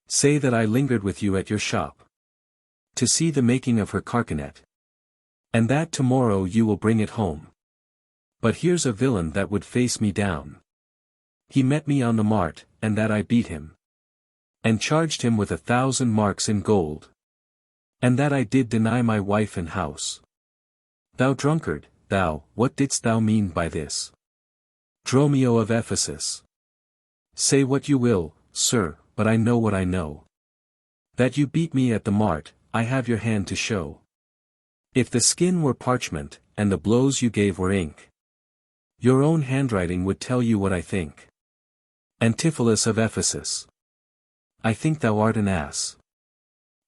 Say that I lingered with you at your shop, to see the making of her carcanet, and that tomorrow you will bring it home. But here's a villain that would face me down. He met me on the mart, and that I beat him, and charged him with 1,000 marks in gold, and that I did deny my wife and house. Thou drunkard, thou, what didst thou mean by this? Dromio of Ephesus. Say what you will, sir, but I know what I know. That you beat me at the mart, I have your hand to show. If the skin were parchment, and the blows you gave were ink, your own handwriting would tell you what I think. Antipholus of Ephesus. I think thou art an ass.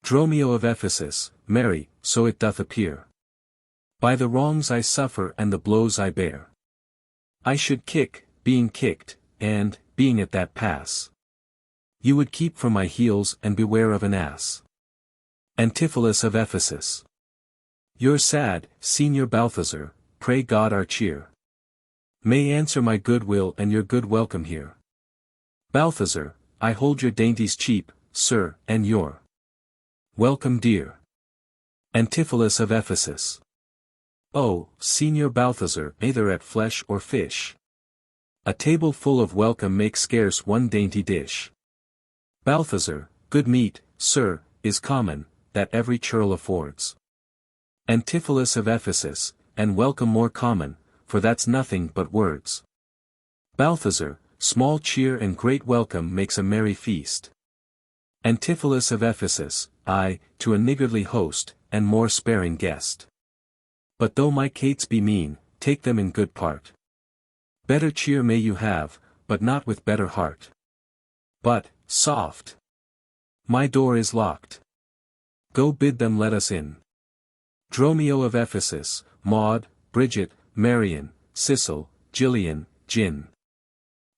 Dromio of Ephesus, marry, so it doth appear. By the wrongs I suffer and the blows I bear. I should kick, being kicked, and, being at that pass, you would keep from my heels and beware of an ass. Antipholus of Ephesus. You're sad, Senior Balthazar, pray God our cheer may answer my good will and your good welcome here. Balthazar, I hold your dainties cheap, sir, and your welcome dear. Antipholus of Ephesus. Oh, Senior Balthazar, either at flesh or fish, a table full of welcome makes scarce one dainty dish. Balthazar, good meat, sir, is common, that every churl affords. Antipholus of Ephesus, and welcome more common, for that's nothing but words. Balthazar, small cheer and great welcome makes a merry feast. Antipholus of Ephesus, I, to a niggardly host, and more sparing guest. But though my cates be mean, take them in good part. Better cheer may you have, but not with better heart. But, soft! My door is locked. Go bid them let us in. Dromio of Ephesus, Maud, Bridget, Marian, Sissel, Gillian, Gin.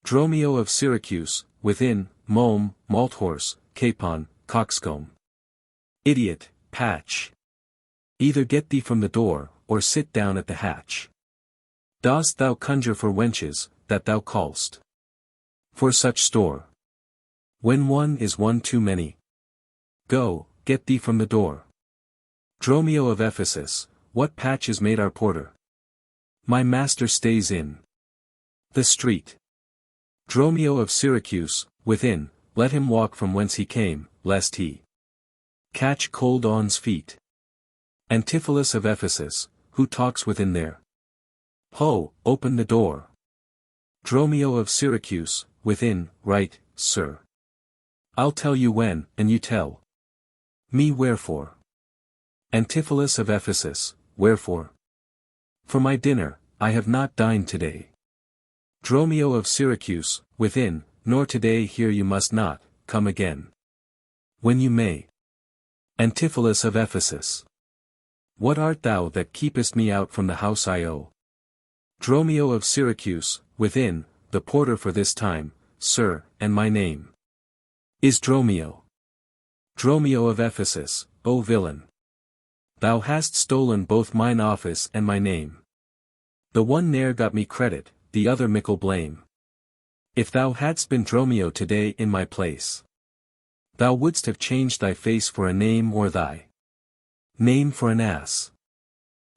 Dromio of Syracuse, within, Mome, Malthorse, Capon, Coxcomb. Idiot, Patch. Either get thee from the door, or sit down at the hatch. Dost thou conjure for wenches, that thou call'st for such store? When one is one too many. Go, get thee from the door. Dromio of Ephesus, what patch is made our porter? My master stays in the street. Dromio of Syracuse, within, let him walk from whence he came, lest he catch cold on's feet. Antipholus of Ephesus, who talks within there? Ho, open the door. Dromio of Syracuse, within, right, sir. I'll tell you when, and you tell me wherefore. Antipholus of Ephesus, wherefore? For my dinner, I have not dined today. Dromio of Syracuse, within, nor today here you must not, come again. When you may. Antipholus of Ephesus. What art thou that keepest me out from the house I owe? Dromio of Syracuse, within, the porter for this time, sir, and my name is Dromio. Dromio of Ephesus, O villain! Thou hast stolen both mine office and my name. The one ne'er got me credit, the other mickle blame. If thou hadst been Dromio today in my place, thou wouldst have changed thy face for a name or thy name for an ass.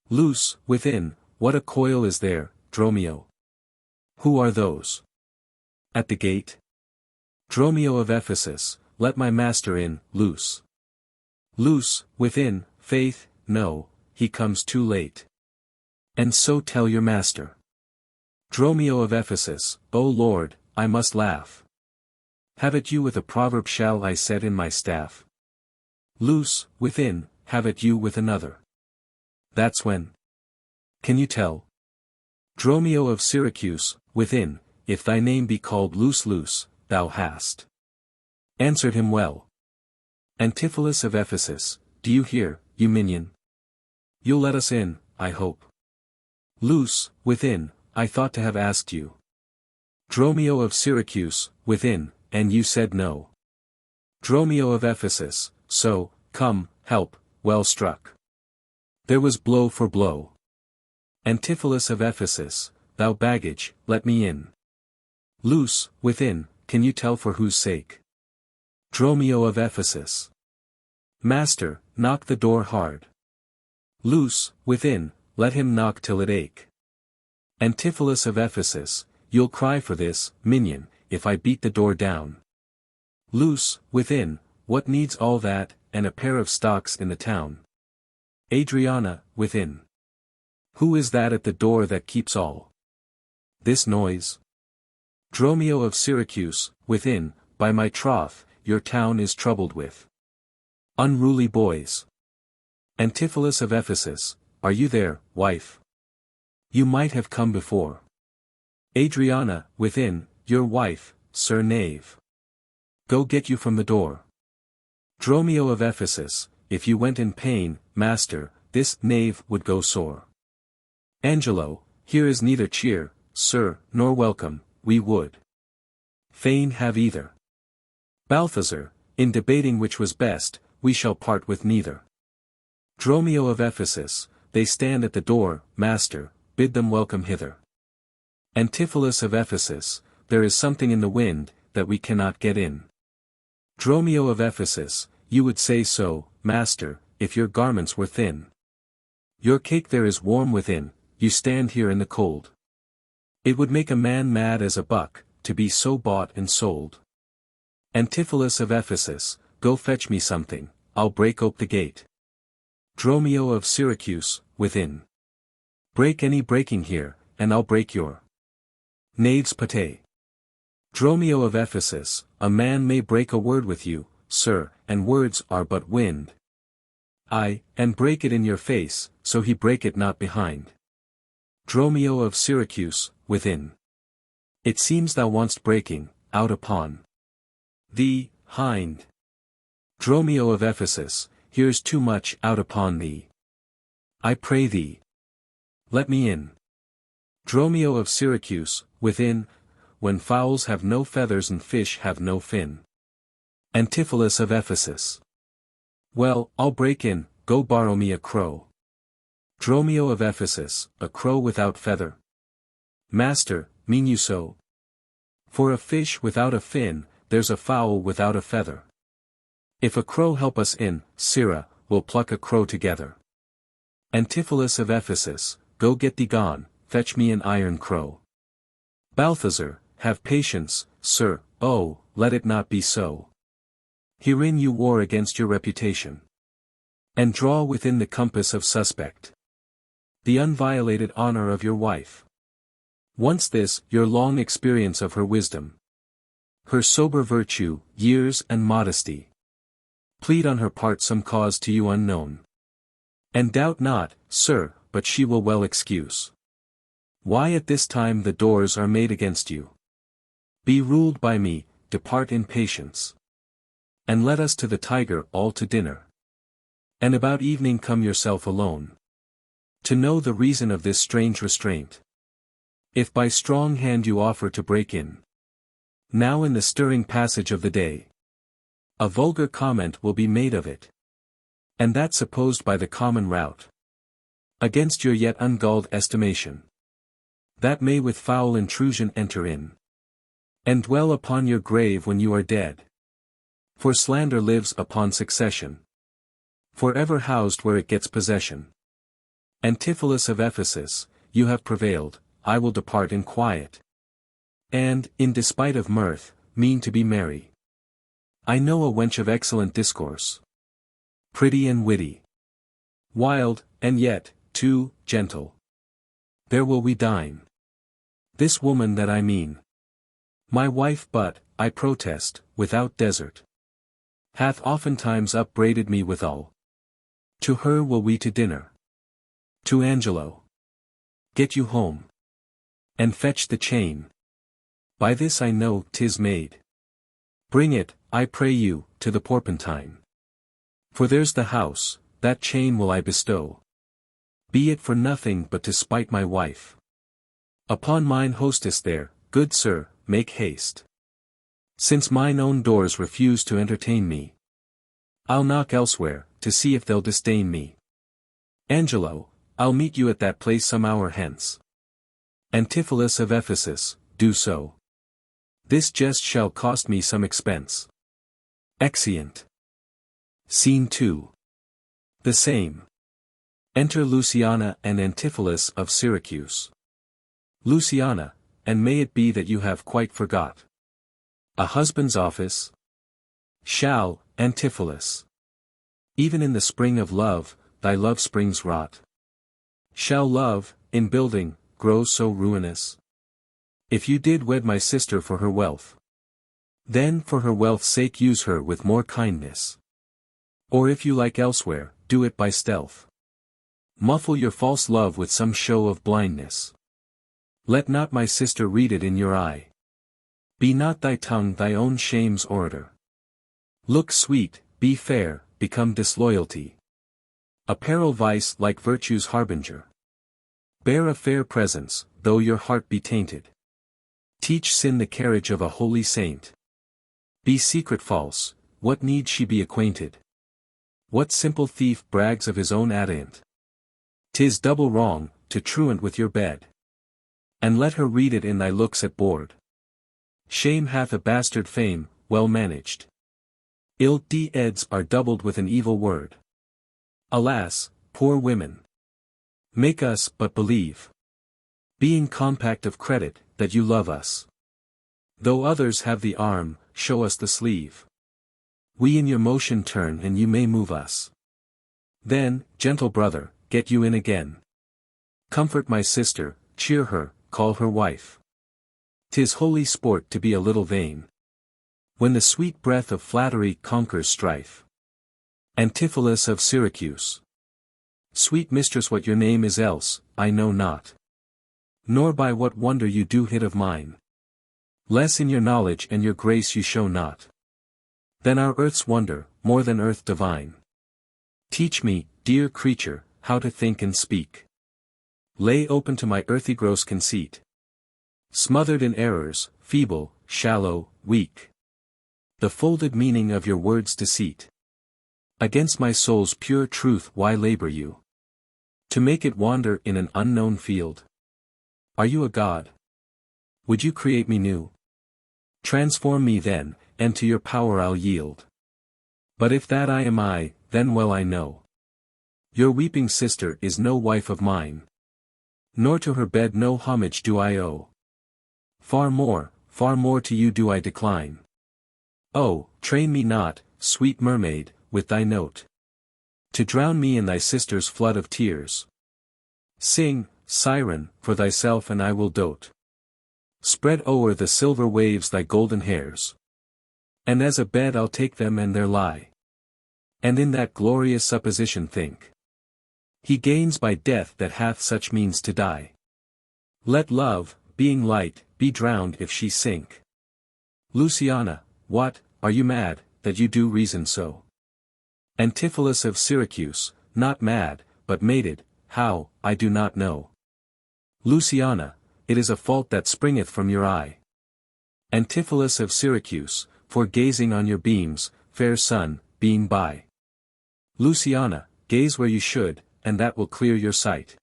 Loose, within, what a coil is there, Dromio? Who are those at the gate? Dromio of Ephesus, let my master in, loose. Loose, within, faith, no, he comes too late. And so tell your master. Dromio of Ephesus, O Lord, I must laugh. Have it you with a proverb shall I set in my staff. Loose, within, have it you with another. That's when. Can you tell? Dromio of Syracuse, within, if thy name be called Loose Loose, thou hast answered him well. Antipholus of Ephesus, do you hear, you minion? You'll let us in, I hope. Loose, within, I thought to have asked you. Dromio of Syracuse, within, and you said no. Dromio of Ephesus, so, come, help, well struck. There was blow for blow. Antipholus of Ephesus, thou baggage, let me in. Loose, within, can you tell for whose sake? Dromio of Ephesus. Master, knock the door hard. Loose, within, let him knock till it ache. Antipholus of Ephesus, you'll cry for this, minion, if I beat the door down. Loose, within, what needs all that, and a pair of stocks in the town? Adriana, within. Who is that at the door that keeps all this noise? Dromio of Syracuse, within, by my troth, your town is troubled with unruly boys. Antipholus of Ephesus, are you there, wife? You might have come before. Adriana, within, your wife, sir knave. Go get you from the door. Dromio of Ephesus, if you went in pain, master, this knave would go sore. Angelo, here is neither cheer, sir, nor welcome, we would fain have either. Balthazar, in debating which was best, we shall part with neither. Dromio of Ephesus, they stand at the door, master, bid them welcome hither. Antipholus of Ephesus, there is something in the wind, that we cannot get in. Dromio of Ephesus, you would say so, master, if your garments were thin. Your cake there is warm within, you stand here in the cold. It would make a man mad as a buck, to be so bought and sold. Antipholus of Ephesus, go fetch me something, I'll break ope the gate. Dromio of Syracuse, within. Break any breaking here, and I'll break your knave's pate. Dromio of Ephesus, a man may break a word with you, sir, and words are but wind. Aye, and break it in your face, so he break it not behind. Dromio of Syracuse, within. It seems thou want'st breaking, out upon thee, hind. Dromio of Ephesus, here's too much out upon thee. I pray thee, let me in. Dromio of Syracuse, within, when fowls have no feathers and fish have no fin. Antipholus of Ephesus. Well, I'll break in, go borrow me a crow. Dromio of Ephesus, a crow without feather. Master, mean you so? For a fish without a fin, there's a fowl without a feather. If a crow help us in, Syra, we'll pluck a crow together. Antipholus of Ephesus, go get thee gone, fetch me an iron crow. Balthazar, have patience, sir, oh, let it not be so. Herein you war against your reputation. And draw within the compass of suspect the unviolated honor of your wife. Once this, your long experience of her wisdom, her sober virtue, years and modesty. Plead on her part some cause to you unknown. And doubt not, sir, but she will well excuse why at this time the doors are made against you. Be ruled by me, depart in patience. And let us to the tiger all to dinner. And about evening come yourself alone. To know the reason of this strange restraint. If by strong hand you offer to break in. Now in the stirring passage of the day. A vulgar comment will be made of it. And that supposed by the common route. Against your yet ungulled estimation. That may with foul intrusion enter in. And dwell upon your grave when you are dead. For slander lives upon succession. Forever housed where it gets possession. Antipholus of Ephesus, you have prevailed, I will depart in quiet. And, in despite of mirth, mean to be merry. I know a wench of excellent discourse. Pretty and witty. Wild, and yet, too, gentle. There will we dine. This woman that I mean. My wife but, I protest, without desert. Hath oftentimes upbraided me withal. To her will we to dinner. To Angelo. Get you home. And fetch the chain. By this I know 'tis made. Bring it, I pray you, to the Porpentine. For there's the house, that chain will I bestow. Be it for nothing but to spite my wife. Upon mine hostess there, good sir, make haste. Since mine own doors refuse to entertain me. I'll knock elsewhere, to see if they'll disdain me. Angelo, I'll meet you at that place some hour hence. Antipholus of Ephesus, do so. This jest shall cost me some expense. Exeunt. Scene 2. The same. Enter Luciana and Antipholus of Syracuse. Luciana, and may it be that you have quite forgot a husband's office? Shall, Antipholus. Even in the spring of love, thy love springs rot. Shall love, in building, grow so ruinous? If you did wed my sister for her wealth, then for her wealth's sake use her with more kindness. Or if you like elsewhere, do it by stealth. Muffle your false love with some show of blindness. Let not my sister read it in your eye. Be not thy tongue thy own shame's orator. Look sweet, be fair, become disloyalty. Apparel vice like virtue's harbinger. Bear a fair presence, though your heart be tainted. Teach sin the carriage of a holy saint. Be secret false, what need she be acquainted? What simple thief brags of his own adient? 'Tis double wrong, to truant with your bed. And let her read it in thy looks at board. Shame hath a bastard fame, well managed. Ill deeds are doubled with an evil word. Alas, poor women! Make us but believe, being compact of credit, that you love us. Though others have the arm, show us the sleeve. We in your motion turn and you may move us. Then, gentle brother, get you in again. Comfort my sister, cheer her, call her wife. 'Tis holy sport to be a little vain, when the sweet breath of flattery conquers strife. Antipholus of Syracuse. Sweet mistress, what your name is else, I know not. Nor by what wonder you do hit of mine. Less in your knowledge and your grace you show not than our earth's wonder, more than earth divine. Teach me, dear creature, how to think and speak. Lay open to my earthy gross conceit. Smothered in errors, feeble, shallow, weak. The folded meaning of your words' deceit. Against my soul's pure truth why labor you? To make it wander in an unknown field. Are you a god? Would you create me new? Transform me then, and to your power I'll yield. But if that I am I, then well I know. Your weeping sister is no wife of mine. Nor to her bed no homage do I owe. Far more to you do I decline. Oh, train me not, sweet mermaid, with thy note, to drown me in thy sister's flood of tears. Sing, siren, for thyself and I will dote. Spread o'er the silver waves thy golden hairs. And as a bed I'll take them and there lie. And in that glorious supposition think. He gains by death that hath such means to die. Let love, being light, be drowned if she sink. Luciana, what, are you mad, that you do reason so? Antipholus of Syracuse, not mad, but mated, how, I do not know. Luciana, it is a fault that springeth from your eye. Antipholus of Syracuse, for gazing on your beams, fair sun, being by. Luciana, gaze where you should, and that will clear your sight.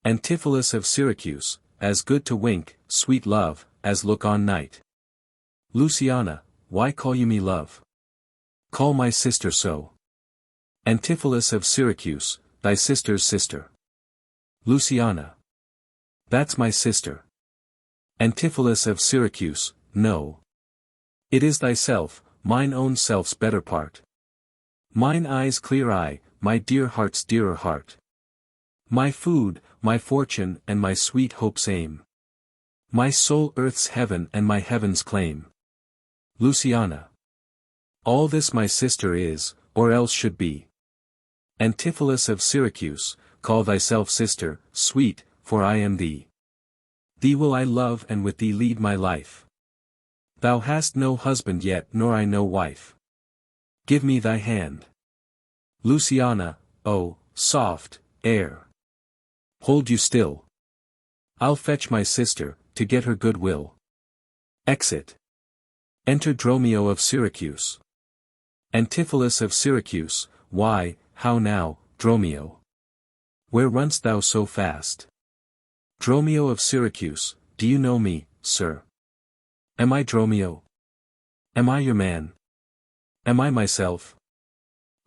Antipholus of Syracuse, as good to wink, sweet love, as look on night. Luciana, why call you me love? Call my sister so. Antipholus of Syracuse, thy sister's sister. Luciana. That's my sister. Antipholus of Syracuse, no. It is thyself, mine own self's better part. Mine eye's clear eye, my dear heart's dearer heart. My food, my fortune and my sweet hope's aim. My soul earth's heaven and my heaven's claim. Luciana. All this my sister is, or else should be. Antipholus of Syracuse, call thyself sister, sweet, for I am thee. Thee will I love and with thee lead my life. Thou hast no husband yet nor I no wife. Give me thy hand. Luciana, oh, soft, air. Hold you still. I'll fetch my sister, to get her good will. Exit. Enter Dromio of Syracuse. Antipholus of Syracuse, why, how now, Dromio? Where run'st thou so fast? Dromio of Syracuse, do you know me, sir? Am I Dromio? Am I your man? Am I myself?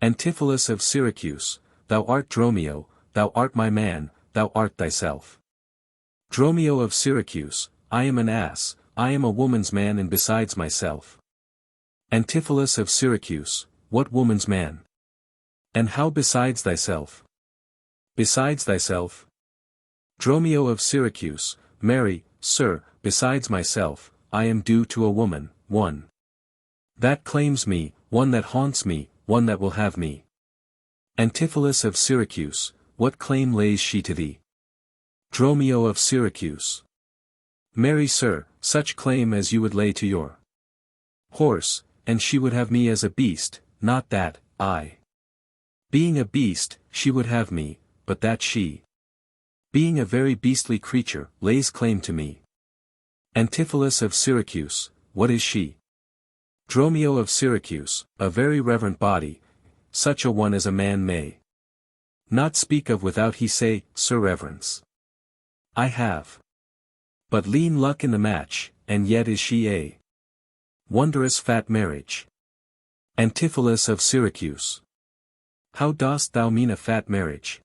Antipholus of Syracuse, thou art Dromio, thou art my man, thou art thyself. Dromio of Syracuse, I am an ass, I am a woman's man and besides myself. Antipholus of Syracuse, what woman's man? And how besides thyself? Besides thyself? Dromio of Syracuse, marry, sir, besides myself, I am due to a woman, one that claims me, one that haunts me, one that will have me. Antipholus of Syracuse, what claim lays she to thee? Dromio of Syracuse. Marry, sir, such claim as you would lay to your horse, and she would have me as a beast, not that, I. Being a beast, she would have me, but that she, being a very beastly creature, lays claim to me. Antipholus of Syracuse, what is she? Dromio of Syracuse, a very reverent body, such a one as a man may not speak of without he say, Sir Reverence. I have but lean luck in the match, and yet is she a wondrous fat marriage. Antipholus of Syracuse. How dost thou mean a fat marriage?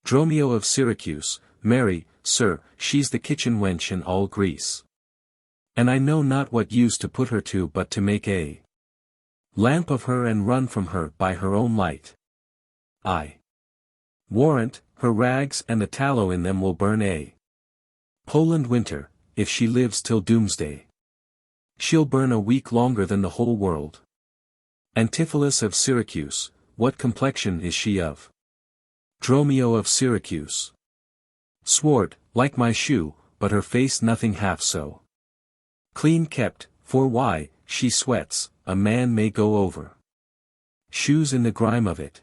Dromio of Syracuse, marry, sir, she's the kitchen wench and all grease. And I know not what use to put her to but to make a lamp of her and run from her by her own light. I warrant, her rags and the tallow in them will burn a Poland winter, if she lives till doomsday. She'll burn a week longer than the whole world. Antipholus of Syracuse, what complexion is she of? Dromio of Syracuse. Swart, like my shoe, but her face nothing half so clean kept, for why, she sweats, a man may go over shoes in the grime of it.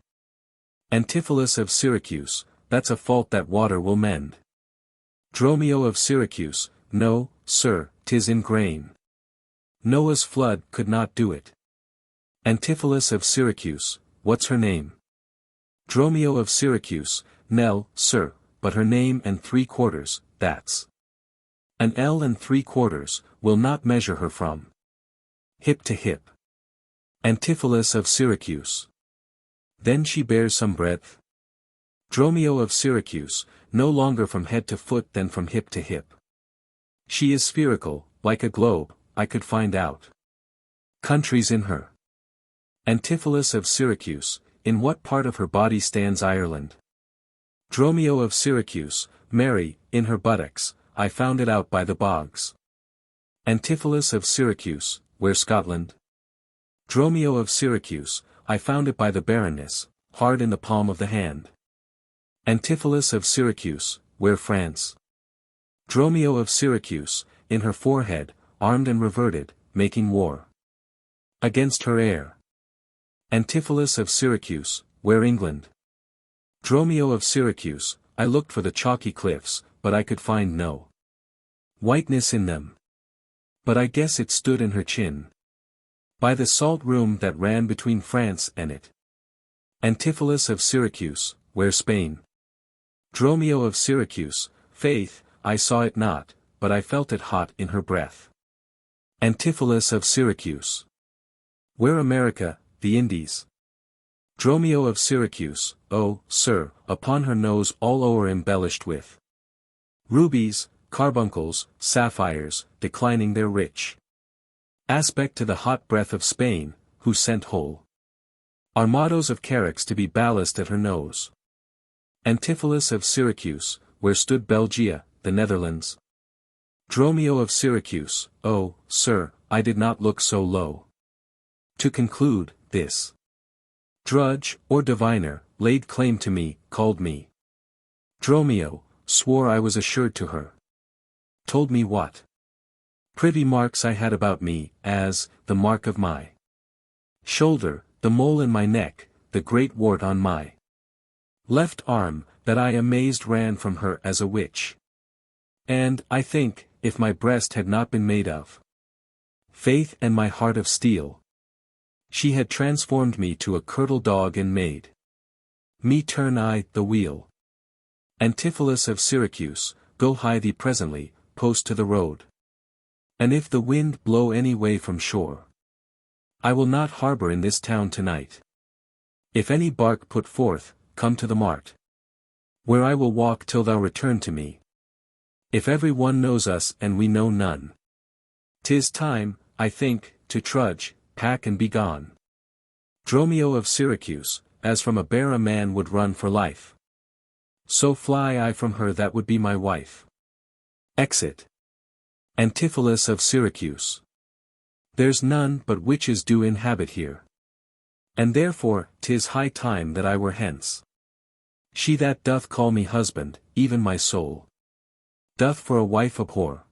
Antipholus of Syracuse, that's a fault that water will mend. Dromio of Syracuse, no, sir, 'tis in grain. Noah's flood could not do it. Antipholus of Syracuse, what's her name? Dromio of Syracuse, Nell, sir, but her name and 3/4, that's an L and 3/4, will not measure her from hip to hip. Antipholus of Syracuse. Then she bears some breadth. Dromio of Syracuse, no longer from head to foot than from hip to hip. She is spherical, like a globe, I could find out countries in her. Antipholus of Syracuse, in what part of her body stands Ireland? Dromio of Syracuse, marry, in her buttocks, I found it out by the bogs. Antipholus of Syracuse, where Scotland? Dromio of Syracuse, I found it by the barrenness, hard in the palm of the hand. Antipholus of Syracuse, where France? Dromio of Syracuse, in her forehead, armed and reverted, making war against her heir. Antipholus of Syracuse, where England? Dromio of Syracuse, I looked for the chalky cliffs, but I could find no whiteness in them. But I guess it stood in her chin, by the salt room that ran between France and it. Antipholus of Syracuse, where Spain? Dromio of Syracuse, faith, I saw it not, but I felt it hot in her breath. Antipholus of Syracuse. Where America, the Indies? Dromio of Syracuse, oh, sir, upon her nose all o'er embellished with rubies, carbuncles, sapphires, declining their rich aspect to the hot breath of Spain, who sent whole armados of carracks to be ballast at her nose. Antipholus of Syracuse, where stood Belgia, the Netherlands? Dromio of Syracuse, oh, sir, I did not look so low. To conclude, this drudge, or diviner, laid claim to me, called me Dromio, swore I was assured to her, told me what privy marks I had about me, as, the mark of my shoulder, the mole in my neck, the great wart on my left arm, that I amazed ran from her as a witch. And, I think, if my breast had not been made of faith and my heart of steel, she had transformed me to a curtal dog and made me turn I the wheel. Antipholus of Syracuse, go hie thee presently, post to the road. And if the wind blow any way from shore, I will not harbor in this town tonight. If any bark put forth, come to the mart, where I will walk till thou return to me. If every one knows us and we know none, 'tis time, I think, to trudge, pack and be gone. Dromio of Syracuse, as from a bear a man would run for life, so fly I from her that would be my wife. Exit. Antipholus of Syracuse. There's none but witches do inhabit here, and therefore 'tis high time that I were hence. She that doth call me husband, even my soul, doth for a wife abhor.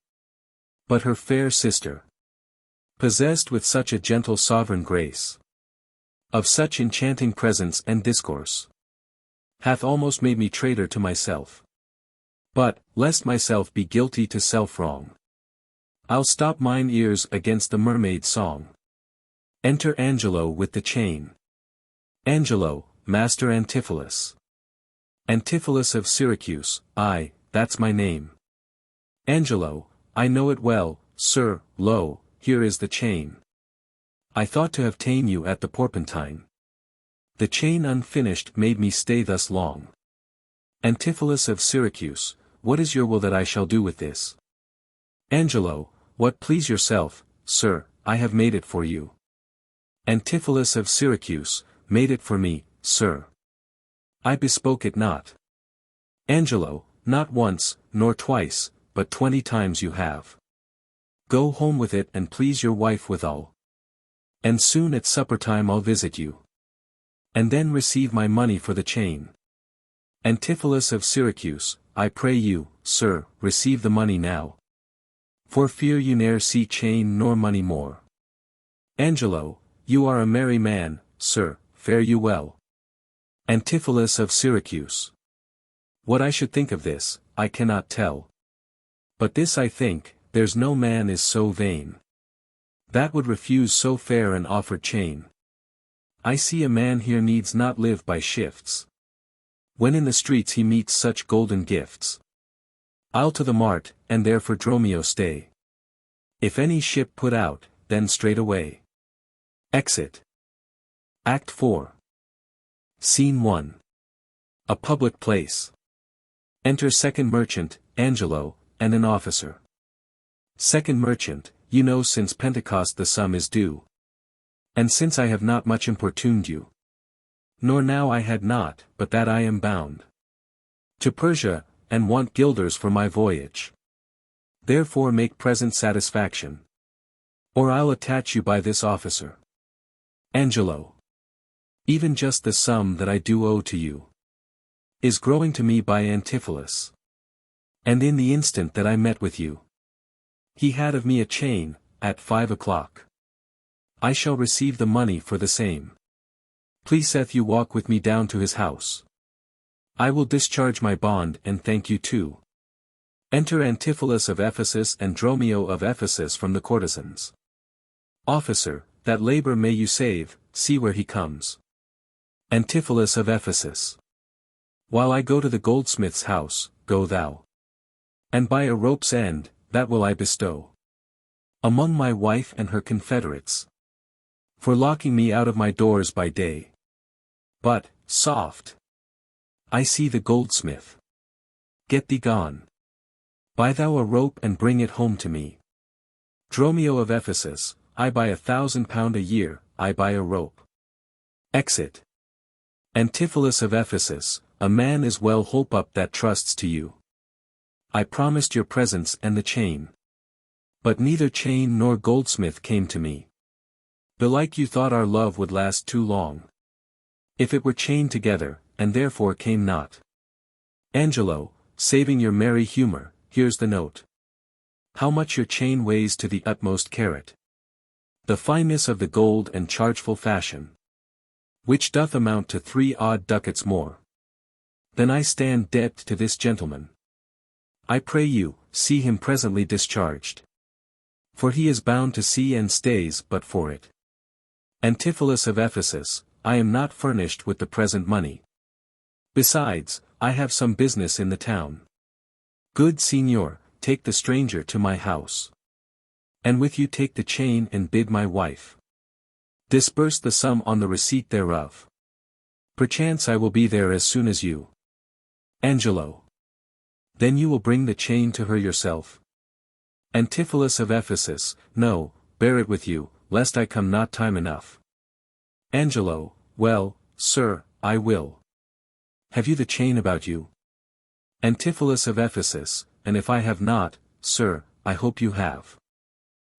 But her fair sister, possessed with such a gentle sovereign grace, of such enchanting presence and discourse, hath almost made me traitor to myself. But, lest myself be guilty to self-wrong, I'll stop mine ears against the mermaid's song. Enter Angelo with the chain. Angelo, Master Antipholus. Antipholus of Syracuse, aye, that's my name. Angelo, I know it well, sir, lo, here is the chain. I thought to have ta'en you at the Porpentine. The chain unfinished made me stay thus long. Antipholus of Syracuse, what is your will that I shall do with this? Angelo, what please yourself, sir, I have made it for you. Antipholus of Syracuse, made it for me, sir. I bespoke it not. Angelo, not once, nor twice, but 20 times you have. Go home with it and please your wife withal. And soon at supper time I'll visit you. And then receive my money for the chain. Antipholus of Syracuse, I pray you, sir, receive the money now. For fear you ne'er see chain nor money more. Angelo, you are a merry man, sir, fare you well. Antipholus of Syracuse. What I should think of this, I cannot tell. But this I think, there's no man is so vain that would refuse so fair an offered chain. I see a man here needs not live by shifts, when in the streets he meets such golden gifts. I'll to the mart, and there for Dromio stay. If any ship put out, then straight away. Exit. Act 4. Scene 1. A public place. Enter second merchant, Angelo, and an officer. Second merchant, you know since Pentecost the sum is due. And since I have not much importuned you. Nor now I had not, but that I am bound to Persia, and want guilders for my voyage. Therefore make present satisfaction. Or I'll attach you by this officer. Angelo. Even just the sum that I do owe to you is growing to me by Antipholus. And in the instant that I met with you, he had of me a chain, at 5 o'clock. I shall receive the money for the same. Pleaseth you walk with me down to his house. I will discharge my bond and thank you too. Enter Antipholus of Ephesus and Dromio of Ephesus from the courtesans. Officer, that labor may you save, see where he comes. Antipholus of Ephesus. While I go to the goldsmith's house, go thou. And by a rope's end, that will I bestow among my wife and her confederates, for locking me out of my doors by day. But, soft! I see the goldsmith. Get thee gone. Buy thou a rope and bring it home to me. Dromio of Ephesus, I buy £1,000 a year, I buy a rope. Exit. Antipholus of Ephesus, a man is well holp up that trusts to you. I promised your presence and the chain. But neither chain nor goldsmith came to me. Belike you thought our love would last too long, if it were chained together, and therefore came not. Angelo, saving your merry humor, here's the note. How much your chain weighs to the utmost carat. The fineness of the gold and chargeful fashion, which doth amount to 3 odd ducats more. Then I stand debt to this gentleman. I pray you, see him presently discharged. For he is bound to sea and stays but for it. Antipholus of Ephesus, I am not furnished with the present money. Besides, I have some business in the town. Good Signor, take the stranger to my house. And with you take the chain and bid my wife disburse the sum on the receipt thereof. Perchance I will be there as soon as you. Angelo. Then you will bring the chain to her yourself. Antipholus of Ephesus, no, bear it with you, lest I come not time enough. Angelo, well, sir, I will. Have you the chain about you? Antipholus of Ephesus, and if I have not, sir, I hope you have.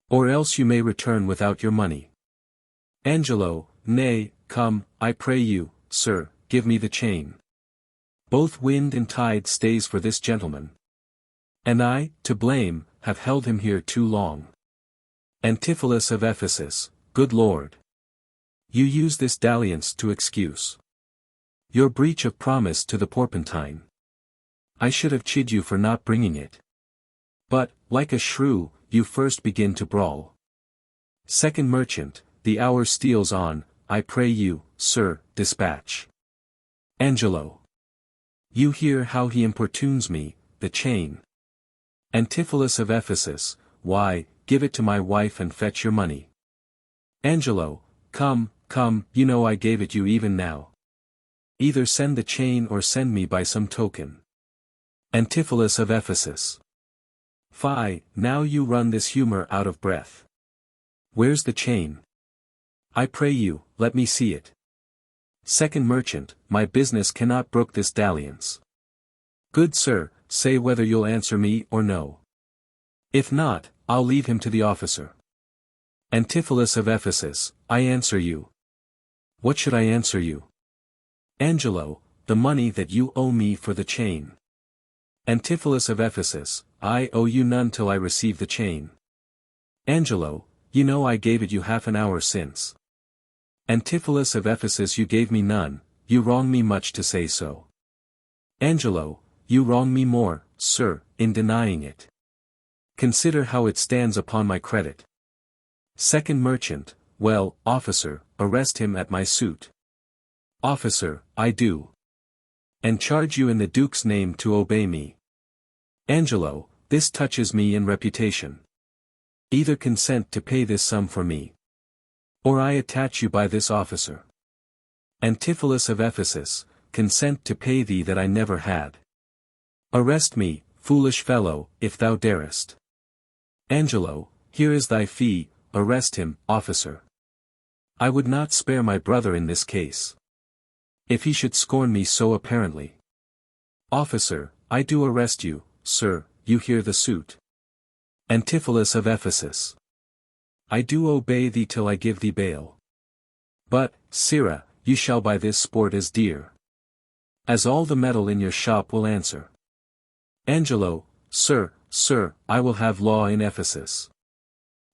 Or else you may return without your money. Angelo, nay, come, I pray you, sir, give me the chain. Both wind and tide stays for this gentleman. And I, to blame, have held him here too long. Antipholus of Ephesus, good Lord. You use this dalliance to excuse your breach of promise to the porpentine. I should have chid you for not bringing it. But, like a shrew, you first begin to brawl. Second merchant, the hour steals on, I pray you, sir, dispatch. Angelo. You hear how he importunes me, the chain. Antipholus of Ephesus, why, give it to my wife and fetch your money. Angelo, come, you know I gave it you even now. Either send the chain or send me by some token. Antipholus of Ephesus. Fie, now you run this humor out of breath. Where's the chain? I pray you, let me see it. Second merchant, my business cannot brook this dalliance. Good sir, say whether you'll answer me or no. If not, I'll leave him to the officer. Antipholus of Ephesus, I answer you. What should I answer you? Angelo, the money that you owe me for the chain. Antipholus of Ephesus, I owe you none till I receive the chain. Angelo, you know I gave it you half an hour since. Antipholus of Ephesus, you gave me none, you wrong me much to say so. Angelo, you wrong me more, sir, in denying it. Consider how it stands upon my credit. Second merchant, well, officer, arrest him at my suit. Officer, I do. And charge you in the Duke's name to obey me. Angelo, this touches me in reputation. Either consent to pay this sum for me, or I attach you by this officer. Antipholus of Ephesus, consent to pay thee that I never had. Arrest me, foolish fellow, if thou darest. Angelo, here is thy fee, arrest him, officer. I would not spare my brother in this case, if he should scorn me so apparently. Officer, I do arrest you, sir, you hear the suit. Antipholus of Ephesus. I do obey thee till I give thee bail. But, sirrah, you shall buy this sport as dear as all the metal in your shop will answer. Angelo, sir, I will have law in Ephesus.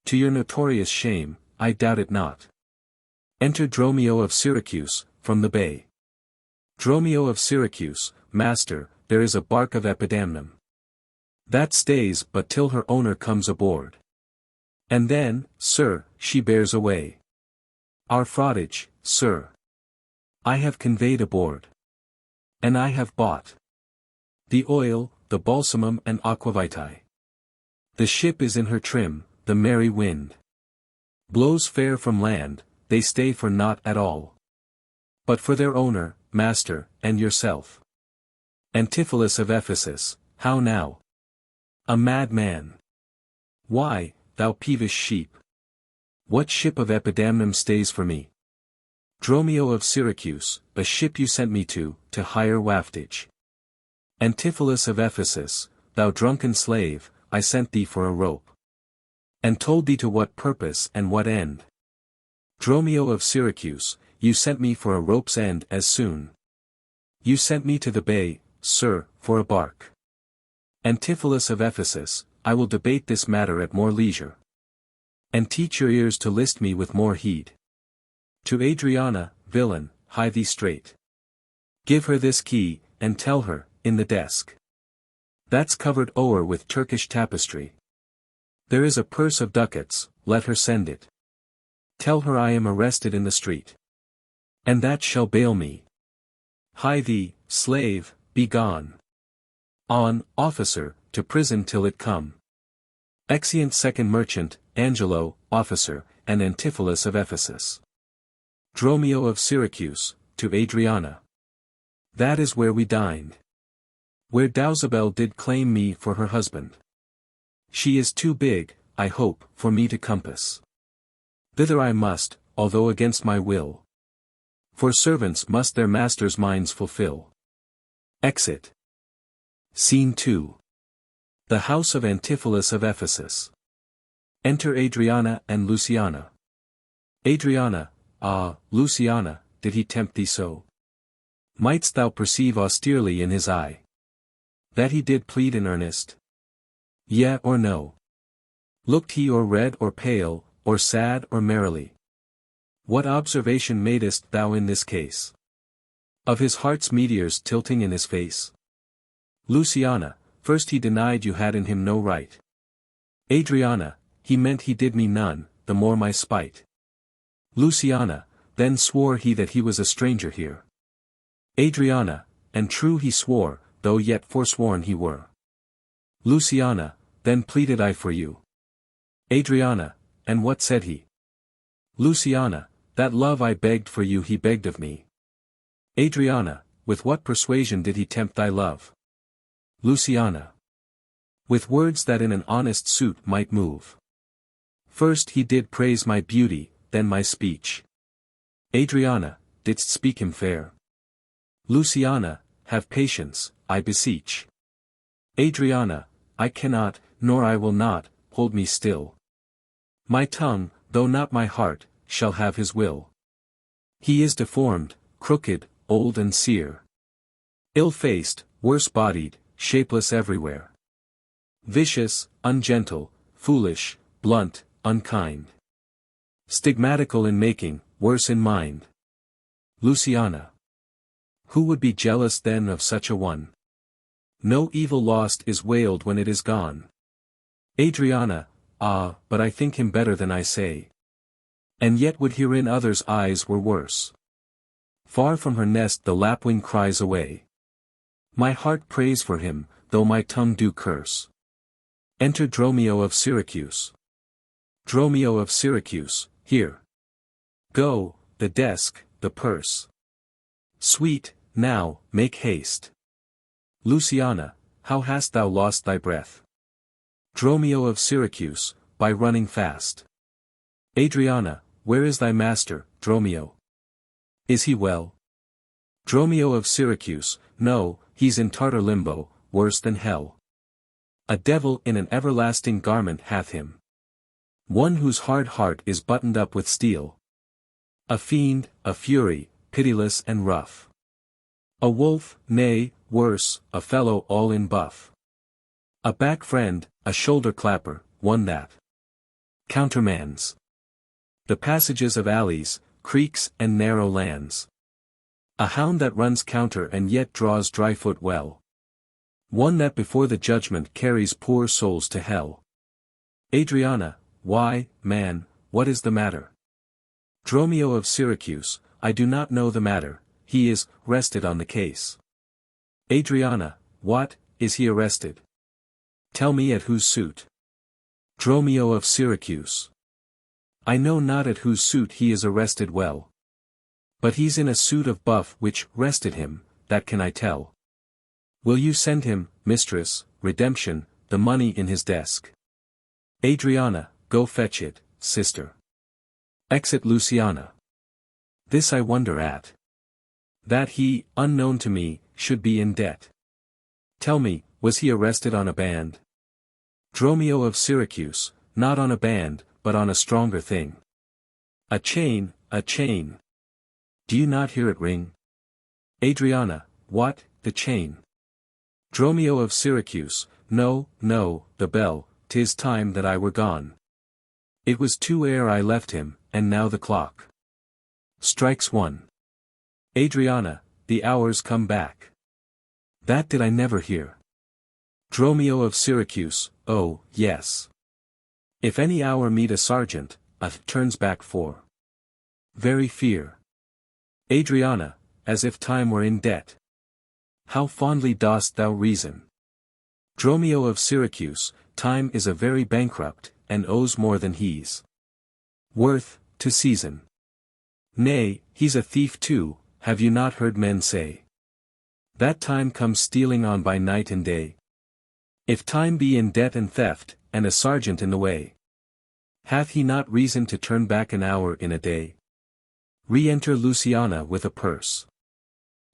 To your notorious shame, I doubt it not. Enter Dromio of Syracuse, from the bay. Dromio of Syracuse, master, there is a bark of Epidamnum that stays but till her owner comes aboard. And then, sir, she bears away our fraughtage, sir. I have conveyed aboard. And I have bought the oil, the balsamum and aquavitae. The ship is in her trim, the merry wind blows fair from land, they stay for naught at all, but for their owner, master, and yourself. Antipholus of Ephesus, how now? A mad man. Why, thou peevish sheep? What ship of Epidamnum stays for me? Dromio of Syracuse, a ship you sent me to hire waftage. Antipholus of Ephesus, thou drunken slave, I sent thee for a rope. And told thee to what purpose and what end. Dromio of Syracuse, you sent me for a rope's end as soon. You sent me to the bay, sir, for a bark. Antipholus of Ephesus, I will debate this matter at more leisure. And teach your ears to list me with more heed. To Adriana, villain, hie thee straight. Give her this key, and tell her, in the desk that's covered o'er with Turkish tapestry, there is a purse of ducats, let her send it. Tell her I am arrested in the street, and that shall bail me. Hie thee, slave, be gone. On, officer, to prison till it come. Exeunt second merchant, Angelo, officer, and Antipholus of Ephesus. Dromio of Syracuse, to Adriana. That is where we dined. Where Dousabel did claim me for her husband. She is too big, I hope, for me to compass. Thither I must, although against my will. For servants must their masters' minds fulfill. Exit. Scene 2. The house of Antipholus of Ephesus. Enter Adriana and Luciana. Adriana, ah, Luciana, did he tempt thee so? Mightst thou perceive austerely in his eye that he did plead in earnest? Yea or no? Looked he or red or pale, or sad or merrily? What observation madest thou in this case? Of his heart's meteors tilting in his face? Luciana, first he denied you had in him no right. Adriana, he meant he did me none, the more my spite. Luciana, then swore he that he was a stranger here. Adriana, and true he swore, though yet forsworn he were. Luciana, then pleaded I for you. Adriana, and what said he? Luciana, that love I begged for you he begged of me. Adriana, with what persuasion did he tempt thy love? Luciana, with words that in an honest suit might move. First he did praise my beauty, then my speech. Adriana, didst speak him fair? Luciana, have patience, I beseech. Adriana, I cannot, nor I will not, hold me still. My tongue, though not my heart, shall have his will. He is deformed, crooked, old and sere. Ill-faced, worse-bodied, shapeless everywhere. Vicious, ungentle, foolish, blunt, unkind. Stigmatical in making, worse in mind. Luciana. Who would be jealous then of such a one? No evil lost is wailed when it is gone. Adriana, ah, but I think him better than I say. And yet would herein others' eyes were worse. Far from her nest the lapwing cries away. My heart prays for him, though my tongue do curse. Enter Dromio of Syracuse. Dromio of Syracuse, here. Go, the desk, the purse. Sweet, now, make haste. Luciana, how hast thou lost thy breath? Dromio of Syracuse, by running fast. Adriana, where is thy master, Dromio? Is he well? Dromio of Syracuse, no, he's in Tartar limbo, worse than hell. A devil in an everlasting garment hath him. One whose hard heart is buttoned up with steel. A fiend, a fury, pitiless and rough. A wolf, nay, worse, a fellow all in buff. A back friend, a shoulder clapper, one that countermands the passages of alleys, creeks and narrow lands. A hound that runs counter and yet draws dry foot well. One that before the judgment carries poor souls to hell. Adriana, why, man, what is the matter? Dromio of Syracuse, I do not know the matter, he is rested on the case. Adriana, what, is he arrested? Tell me at whose suit? Dromio of Syracuse. I know not at whose suit he is arrested well. But he's in a suit of buff which rested him, that can I tell. Will you send him, mistress, redemption, the money in his desk? Adriana, go fetch it, sister. Exit Luciana. This I wonder at. That he, unknown to me, should be in debt. Tell me, was he arrested on a band? Dromio of Syracuse, not on a band, but on a stronger thing. A chain, a chain. Do you not hear it ring? Adriana, what, the chain? Dromio of Syracuse, no, no, the bell, 'tis time that I were gone. It was 2 ere I left him, and now the clock strikes 1. Adriana, the hours come back. That did I never hear. Dromio of Syracuse, oh, yes. If any hour meet a sergeant, turns back 4. Very fear. Adriana, as if time were in debt. How fondly dost thou reason. Dromio of Syracuse, time is a very bankrupt, and owes more than he's worth, to season. Nay, he's a thief too, have you not heard men say? That time comes stealing on by night and day. If time be in debt and theft, and a sergeant in the way, hath he not reason to turn back an hour in a day? Re-enter Luciana with a purse.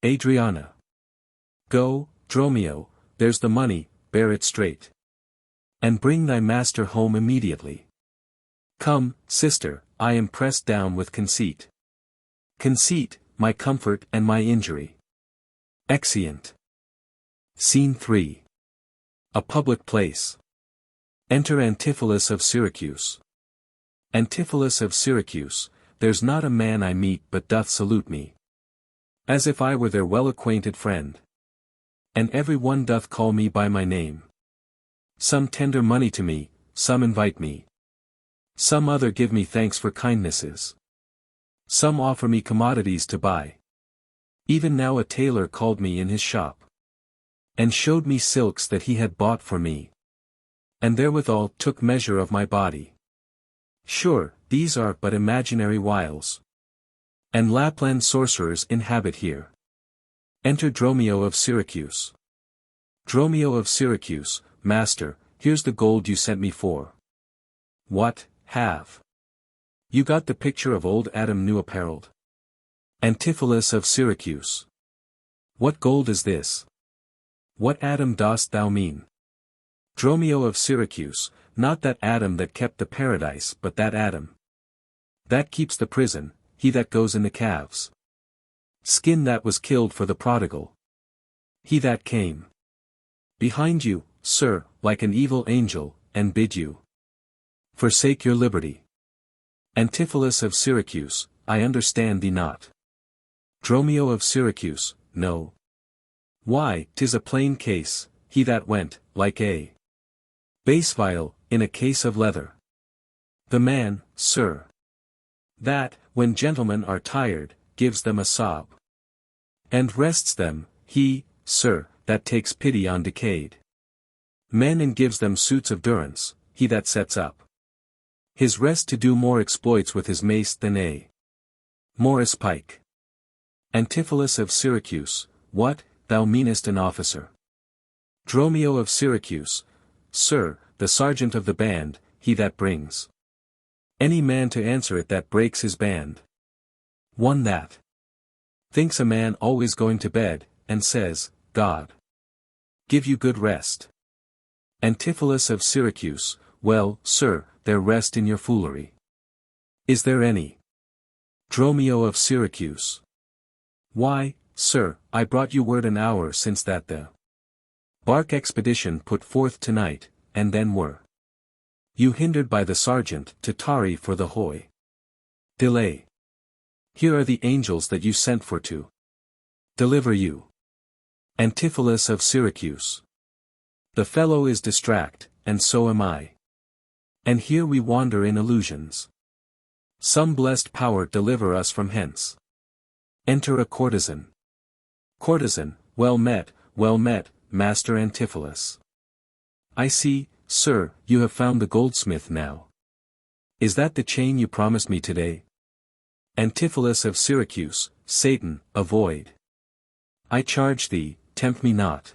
Adriana. Go, Dromio, there's the money, bear it straight. And bring thy master home immediately. Come, sister, I am pressed down with conceit. Conceit, my comfort and my injury. Exeunt. Scene 3. A public place. Enter Antipholus of Syracuse. Antipholus of Syracuse, there's not a man I meet but doth salute me, as if I were their well-acquainted friend. And every one doth call me by my name. Some tender money to me, some invite me. Some other give me thanks for kindnesses. Some offer me commodities to buy. Even now a tailor called me in his shop, and showed me silks that he had bought for me, and therewithal took measure of my body. Sure, these are but imaginary wiles, and Lapland sorcerers inhabit here. Enter Dromio of Syracuse. Dromio of Syracuse, master, here's the gold you sent me for. What, have you got the picture of old Adam new apparelled? Antipholus of Syracuse. What gold is this? What Adam dost thou mean? Dromio of Syracuse, not that Adam that kept the paradise but that Adam that keeps the prison, he that goes in the calves' skin that was killed for the prodigal. He that came behind you, sir, like an evil angel, and bid you forsake your liberty. Antipholus of Syracuse, I understand thee not. Dromio of Syracuse, no. Why, 'tis a plain case, he that went, like a base vial, in a case of leather. The man, sir, that, when gentlemen are tired, gives them a sob, and rests them, he, sir, that takes pity on decayed men and gives them suits of durance, he that sets up his rest to do more exploits with his mace than a Morris pike. Antipholus of Syracuse, what, thou meanest an officer? Dromio of Syracuse, sir, the sergeant of the band, he that brings any man to answer it that breaks his band. One that thinks a man always going to bed, and says, God give you good rest. Antipholus of Syracuse, well, sir, there rest in your foolery. Is there any? Dromio of Syracuse. Why, sir, I brought you word an hour since that the bark expedition put forth tonight, and then were you hindered by the sergeant to tarry for the hoy delay. Here are the angels that you sent for to deliver you. Antipholus of Syracuse. The fellow is distract, and so am I. And here we wander in illusions. Some blessed power deliver us from hence. Enter a courtesan. Courtesan, well met, Master Antipholus. I see, sir, you have found the goldsmith now. Is that the chain you promised me today? Antipholus of Syracuse, Satan, avoid. I charge thee, tempt me not.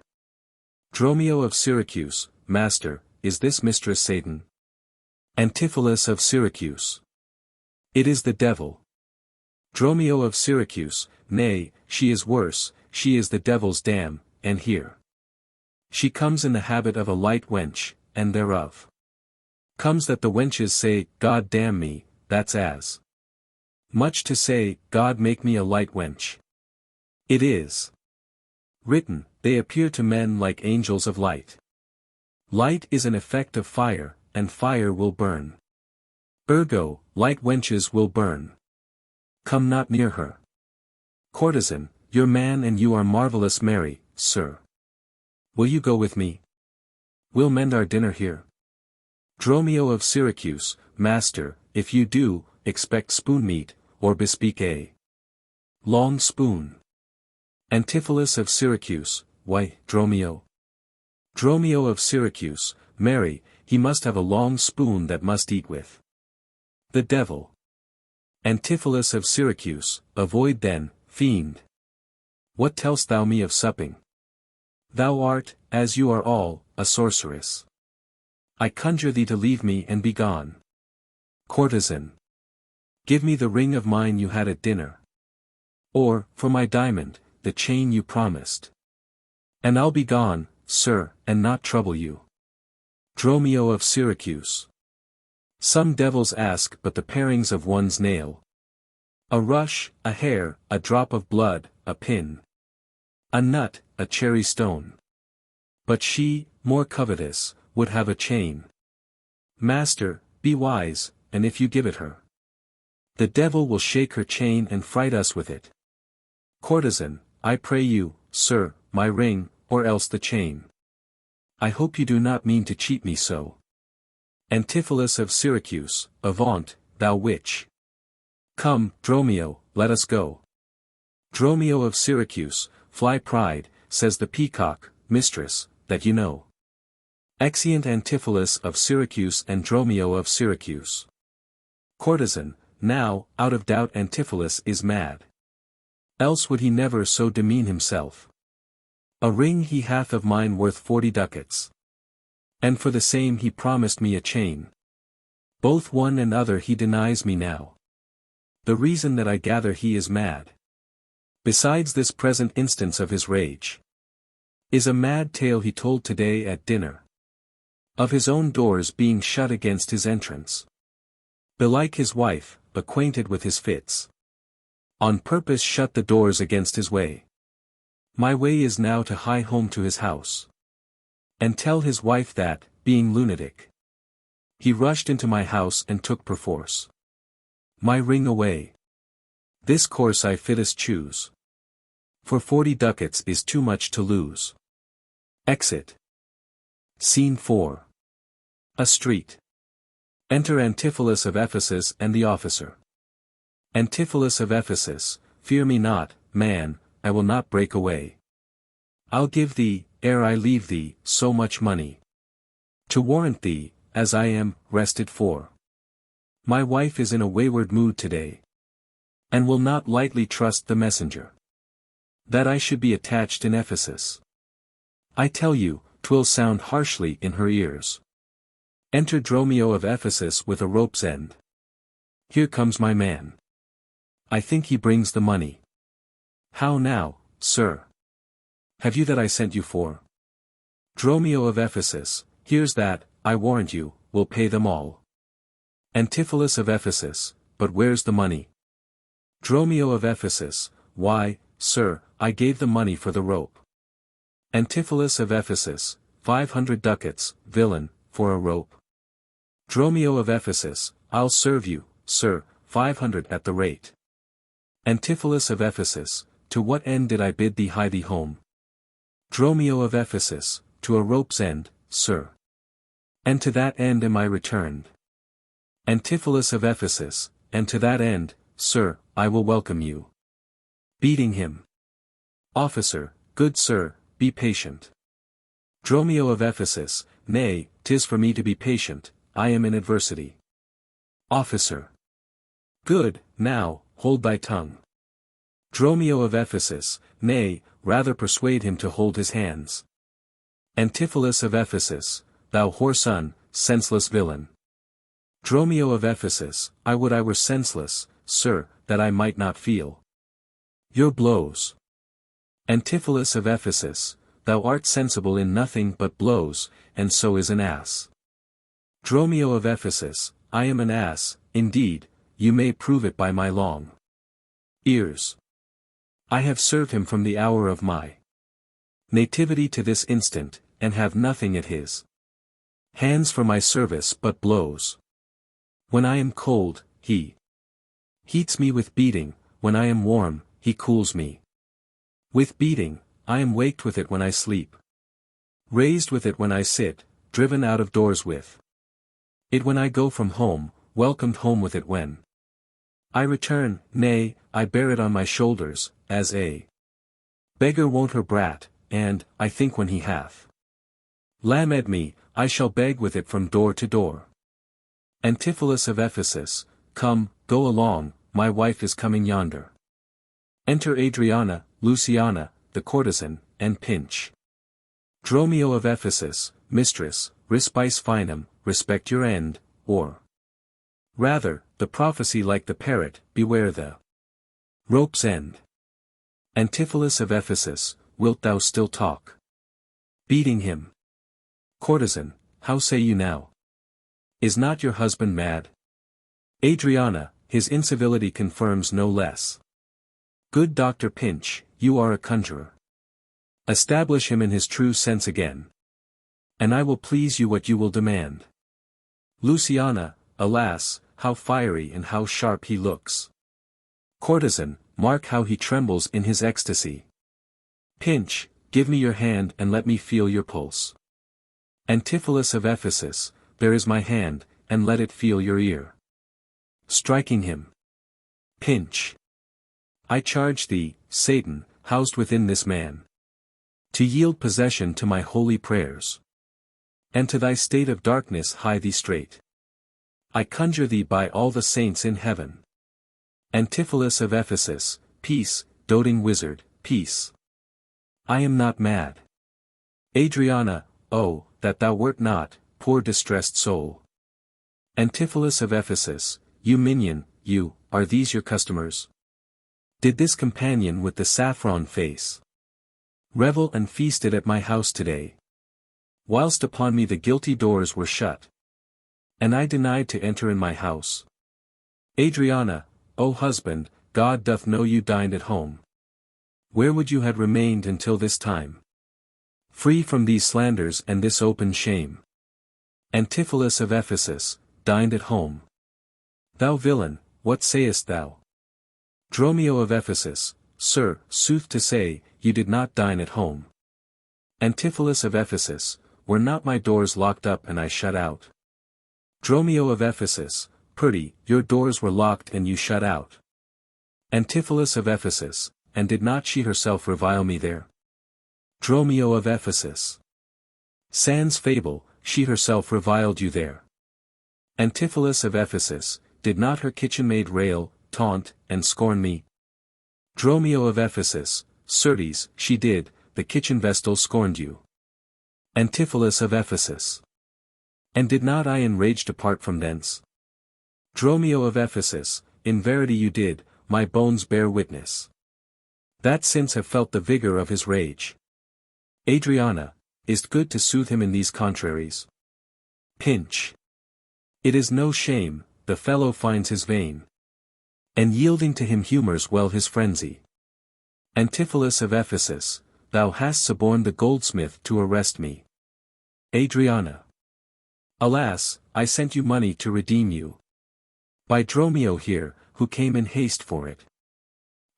Dromio of Syracuse, master, is this mistress Satan? Antipholus of Syracuse. It is the devil. Dromio of Syracuse, nay, she is worse, she is the devil's dam, and here she comes in the habit of a light wench, and thereof comes that the wenches say, God damn me, that's as much to say, God make me a light wench. It is written, they appear to men like angels of light. Light is an effect of fire, and fire will burn. Ergo, light wenches will burn. Come not near her. Courtesan, your man and you are marvelous merry, sir. Will you go with me? We'll mend our dinner here. Dromio of Syracuse, master, if you do, expect spoon meat, or bespeak a long spoon. Antipholus of Syracuse, why, Dromio? Dromio of Syracuse, marry, he must have a long spoon that must eat with. The devil. Antipholus of Syracuse, avoid then, fiend. What tell'st thou me of supping? Thou art, as you are all, a sorceress. I conjure thee to leave me and be gone. Courtesan. Give me the ring of mine you had at dinner. Or, for my diamond, the chain you promised. And I'll be gone, sir, and not trouble you. Dromio of Syracuse. Some devils ask but the parings of one's nail. A rush, a hair, a drop of blood, a pin. A nut, a cherry stone. But she, more covetous, would have a chain. Master, be wise, and if you give it her, the devil will shake her chain and fright us with it. Courtesan, I pray you, sir, my ring, or else the chain. I hope you do not mean to cheat me so. Antipholus of Syracuse, avaunt, thou witch. Come, Dromio, let us go. Dromio of Syracuse, fly pride, says the peacock, mistress, that you know. Exeunt Antipholus of Syracuse and Dromio of Syracuse. Courtesan, now, out of doubt Antipholus is mad. Else would he never so demean himself. A ring he hath of mine worth 40 ducats. And for the same he promised me a chain. Both one and other he denies me now. The reason that I gather he is mad, besides this present instance of his rage, is a mad tale he told today at dinner, of his own doors being shut against his entrance. Belike his wife, acquainted with his fits, on purpose shut the doors against his way. My way is now to hie home to his house, and tell his wife that, being lunatic, he rushed into my house and took perforce my ring away. This course I fittest choose, for 40 ducats is too much to lose. Exit. Scene 4. A street. Enter Antipholus of Ephesus and the officer. Antipholus of Ephesus, fear me not, man, I will not break away. I'll give thee, ere I leave thee, so much money, to warrant thee, as I am, rested for. My wife is in a wayward mood today, and will not lightly trust the messenger, that I should be attached in Ephesus. I tell you, 'twill sound harshly in her ears. Enter Dromio of Ephesus with a rope's end. Here comes my man. I think he brings the money. How now, sir? Have you that I sent you for? Dromio of Ephesus, here's that, I warrant you, will pay them all. Antipholus of Ephesus, but where's the money? Dromio of Ephesus, why, sir, I gave the money for the rope. Antipholus of Ephesus, 500 ducats, villain, for a rope. Dromio of Ephesus, I'll serve you, sir, 500 at the rate. Antipholus of Ephesus, to what end did I bid thee hie thee home? Dromio of Ephesus, to a rope's end, sir. And to that end am I returned. Antipholus of Ephesus, and to that end, sir, I will welcome you. Beating him. Officer, good sir, be patient. Dromio of Ephesus, nay, 'tis for me to be patient, I am in adversity. Officer. Good, now, hold thy tongue. Dromio of Ephesus, nay, rather persuade him to hold his hands. Antipholus of Ephesus, thou whoreson, senseless villain. Dromio of Ephesus, I would I were senseless, sir, that I might not feel your blows. Antipholus of Ephesus, thou art sensible in nothing but blows, and so is an ass. Dromio of Ephesus, I am an ass, indeed, you may prove it by my long ears. I have served him from the hour of my nativity to this instant, and have nothing at his hands for my service but blows. When I am cold, he heats me with beating, when I am warm, he cools me with beating, I am waked with it when I sleep, raised with it when I sit, driven out of doors with it when I go from home, welcomed home with it when I return, nay, I bear it on my shoulders, as a beggar wont her brat, and, I think when he hath lamed me, I shall beg with it from door to door. Antipholus of Ephesus, come, go along, my wife is coming yonder. Enter Adriana, Luciana, the courtesan, and Pinch. Dromio of Ephesus, mistress, respice finum, respect your end, or rather, the prophecy like the parrot, beware the rope's end. Antipholus of Ephesus, wilt thou still talk? Beating him. Courtesan, how say you now? Is not your husband mad? Adriana, his incivility confirms no less. Good Dr. Pinch, you are a conjurer. Establish him in his true sense again. And I will please you what you will demand. Luciana, alas, how fiery and how sharp he looks. Courtesan, mark how he trembles in his ecstasy. Pinch, give me your hand and let me feel your pulse. Antipholus of Ephesus, there is my hand, and let it feel your ear. Striking him. Pinch. I charge thee, Satan, housed within this man, to yield possession to my holy prayers, and to thy state of darkness hie thee straight. I conjure thee by all the saints in heaven. Antipholus of Ephesus, peace, doting wizard, peace. I am not mad. Adriana, oh, that thou wert not, poor distressed soul. Antipholus of Ephesus, you minion, you, are these your customers? Did this companion with the saffron face revel and feasted at my house today, whilst upon me the guilty doors were shut, and I denied to enter in my house? Adriana, O husband, God doth know you dined at home. Where would you have remained until this time? Free from these slanders and this open shame. Antipholus of Ephesus, dined at home. Thou villain, what sayest thou? Dromio of Ephesus, sir, sooth to say, you did not dine at home. Antipholus of Ephesus, were not my doors locked up and I shut out? Dromio of Ephesus, pretty, your doors were locked and you shut out. Antipholus of Ephesus, and did not she herself revile me there? Dromio of Ephesus. Sans fable, she herself reviled you there. Antipholus of Ephesus, did not her kitchen maid rail, taunt, and scorn me? Dromio of Ephesus, certes, she did, the kitchen vestal scorned you. Antipholus of Ephesus. And did not I enraged depart from thence? Dromio of Ephesus, in verity you did, my bones bear witness, that since have felt the vigor of his rage. Adriana, is't good to soothe him in these contraries? Pinch. It is no shame, the fellow finds his vein, and yielding to him humours well his frenzy. Antipholus of Ephesus, thou hast suborned the goldsmith to arrest me. Adriana. Alas, I sent you money to redeem you. By Dromio here, who came in haste for it.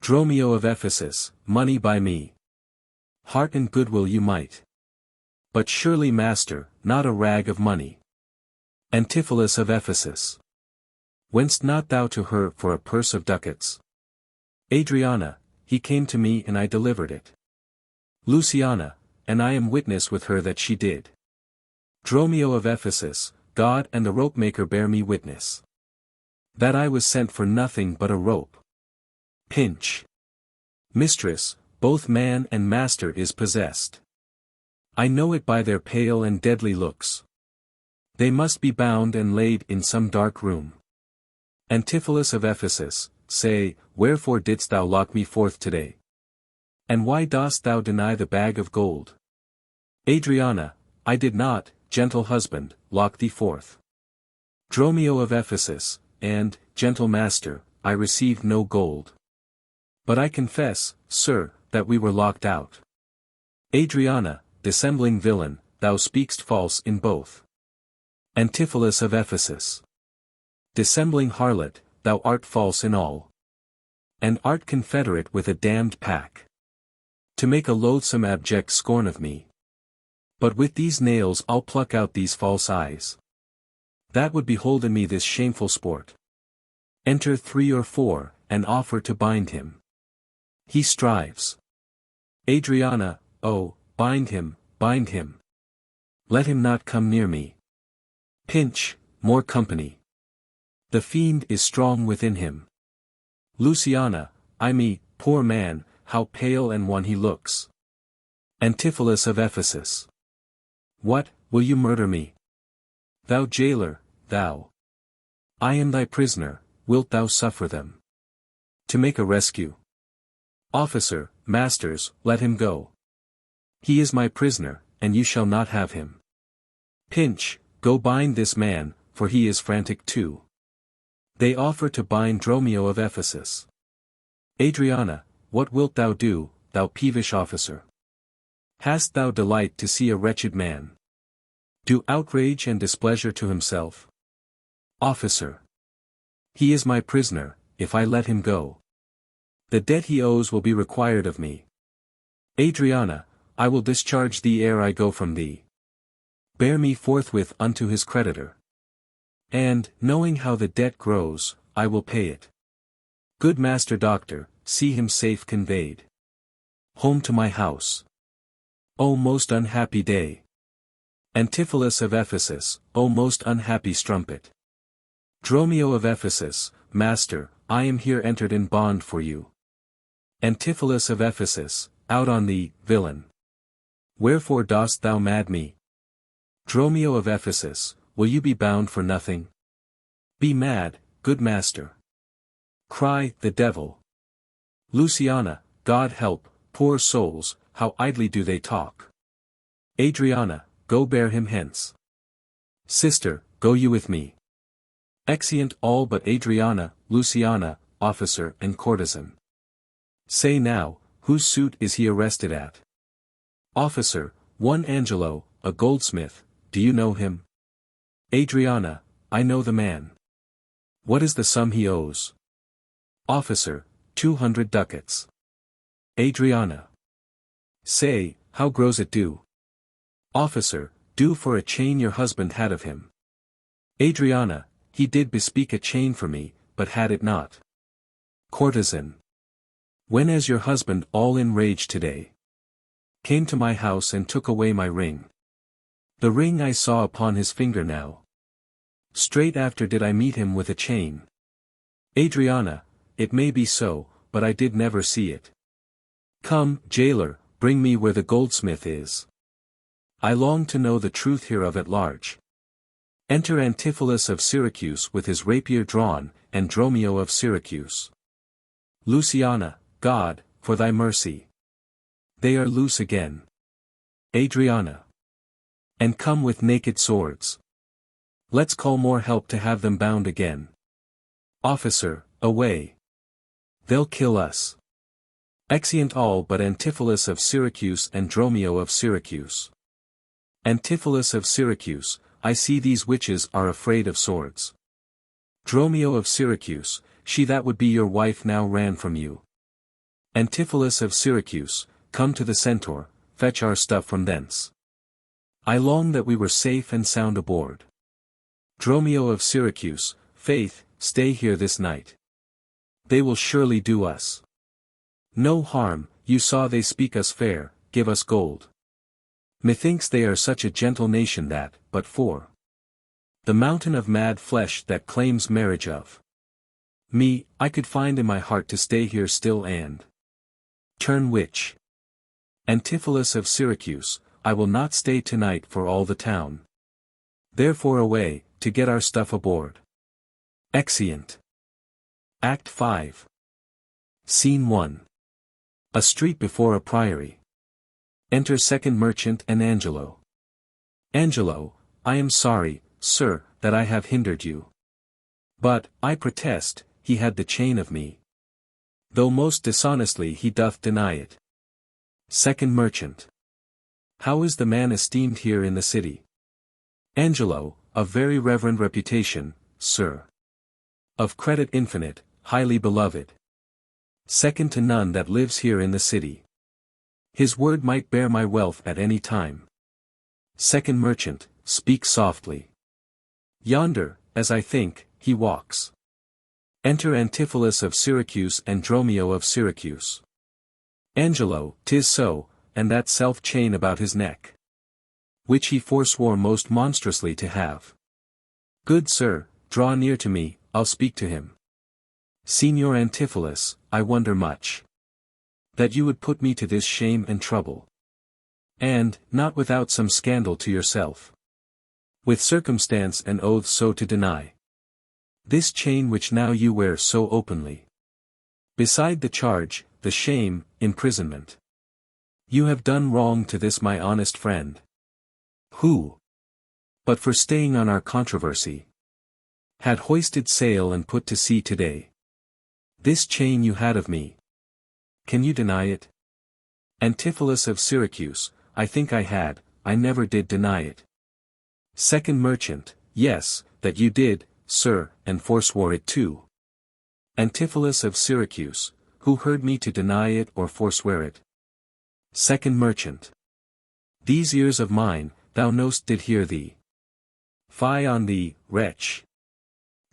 Dromio of Ephesus, money by me. Heart and goodwill you might. But surely master, not a rag of money. Antipholus of Ephesus. Went'st not thou to her for a purse of ducats? Adriana, he came to me and I delivered it. Luciana, and I am witness with her that she did. Dromio of Ephesus, God and the rope-maker bear me witness, that I was sent for nothing but a rope. Pinch. Mistress, both man and master is possessed. I know it by their pale and deadly looks. They must be bound and laid in some dark room. Antipholus of Ephesus, say, wherefore didst thou lock me forth today? And why dost thou deny the bag of gold? Adriana, I did not, gentle husband, lock thee forth. Dromio of Ephesus, and, gentle master, I received no gold. But I confess, sir, that we were locked out. Adriana, dissembling villain, thou speak'st false in both. Antipholus of Ephesus. Dissembling harlot, thou art false in all. And art confederate with a damned pack, to make a loathsome abject scorn of me. But with these nails I'll pluck out these false eyes, that would behold in me this shameful sport. Enter 3 or 4, and offer to bind him. He strives. Adriana, oh, bind him, bind him. Let him not come near me. Pinch, more company. The fiend is strong within him. Luciana, I me, poor man, how pale and wan he looks. Antipholus of Ephesus. What, will you murder me? Thou jailer, thou. I am thy prisoner, wilt thou suffer them to make a rescue? Officer, masters, let him go. He is my prisoner, and you shall not have him. Pinch, go bind this man, for he is frantic too. They offer to bind Dromio of Ephesus. Adriana, what wilt thou do, thou peevish officer? Hast thou delight to see a wretched man do outrage and displeasure to himself? Officer. He is my prisoner, if I let him go. The debt he owes will be required of me. Adriana, I will discharge thee ere I go from thee. Bear me forthwith unto his creditor. And, knowing how the debt grows, I will pay it. Good master doctor, see him safe conveyed home to my house. O most unhappy day! Antipholus of Ephesus, O most unhappy strumpet! Dromio of Ephesus, master, I am here entered in bond for you. Antipholus of Ephesus, out on thee, villain! Wherefore dost thou mad me? Dromio of Ephesus, will you be bound for nothing? Be mad, good master! Cry, the devil! Luciana, God help, poor souls, how idly do they talk! Adriana, go bear him hence. Sister, go you with me. Exeunt all but Adriana, Luciana, officer and courtesan. Say now, whose suit is he arrested at? Officer, one Angelo, a goldsmith, do you know him? Adriana, I know the man. What is the sum he owes? Officer, 200 ducats. Adriana. Say, how grows it due? Officer, due for a chain your husband had of him. Adriana, he did bespeak a chain for me, but had it not. Courtesan. When as your husband all in rage today came to my house and took away my ring. The ring I saw upon his finger now. Straight after did I meet him with a chain. Adriana, it may be so, but I did never see it. Come, jailer, bring me where the goldsmith is. I long to know the truth hereof at large. Enter Antipholus of Syracuse with his rapier drawn, and Dromio of Syracuse. Luciana, God, for thy mercy. They are loose again. Adriana. And come with naked swords. Let's call more help to have them bound again. Officer, away. They'll kill us. Exeunt all but Antipholus of Syracuse and Dromio of Syracuse. Antipholus of Syracuse, I see these witches are afraid of swords. Dromio of Syracuse, she that would be your wife now ran from you. Antipholus of Syracuse, come to the centaur, fetch our stuff from thence. I long that we were safe and sound aboard. Dromio of Syracuse, faith, stay here this night. They will surely do us no harm, you saw they speak us fair, give us gold. Methinks they are such a gentle nation that, but for the mountain of mad flesh that claims marriage of me, I could find in my heart to stay here still and turn witch. Antipholus of Syracuse, I will not stay tonight for all the town. Therefore away, to get our stuff aboard. Exeunt. Act 5. Scene 1. A street before a priory. Enter second merchant and Angelo. Angelo, I am sorry, sir, that I have hindered you. But, I protest, he had the chain of me. Though most dishonestly he doth deny it. Second merchant. How is the man esteemed here in the city? Angelo, of very reverend reputation, sir. Of credit infinite, highly beloved. Second to none that lives here in the city. His word might bear my wealth at any time. Second merchant, speak softly. Yonder, as I think, he walks. Enter Antipholus of Syracuse and Dromio of Syracuse. Angelo, 'tis so, and that self-chain about his neck. Which he forswore most monstrously to have. Good sir, draw near to me, I'll speak to him. Signor Antipholus, I wonder much that you would put me to this shame and trouble. And, not without some scandal to yourself. With circumstance and oath so to deny. This chain which now you wear so openly. Beside the charge, the shame, imprisonment. You have done wrong to this my honest friend. Who, but for staying on our controversy, had hoisted sail and put to sea today. This chain you had of me. Can you deny it? Antipholus of Syracuse, I think I had, I never did deny it. Second merchant, yes, that you did, sir, and forswore it too. Antipholus of Syracuse, who heard me to deny it or forswear it? Second merchant. These ears of mine, thou know'st did hear thee. Fie on thee, wretch!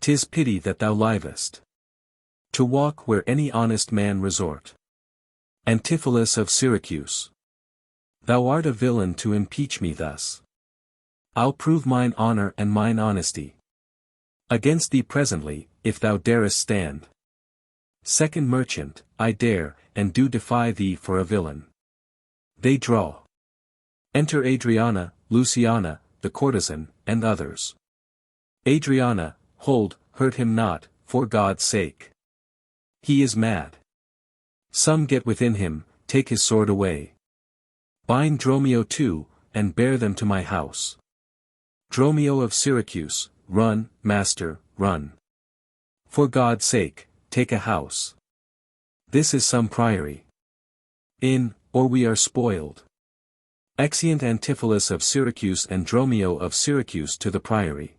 'Tis pity that thou livest to walk where any honest man resort. Antipholus of Syracuse. Thou art a villain to impeach me thus. I'll prove mine honor and mine honesty against thee presently, if thou darest stand. Second merchant, I dare, and do defy thee for a villain. They draw. Enter Adriana, Luciana, the courtesan, and others. Adriana, hold, hurt him not, for God's sake. He is mad. Some get within him, take his sword away. Bind Dromio too, and bear them to my house. Dromio of Syracuse, run, master, run. For God's sake, take a house. This is some priory. In, or we are spoiled. Exeunt Antipholus of Syracuse and Dromio of Syracuse to the priory.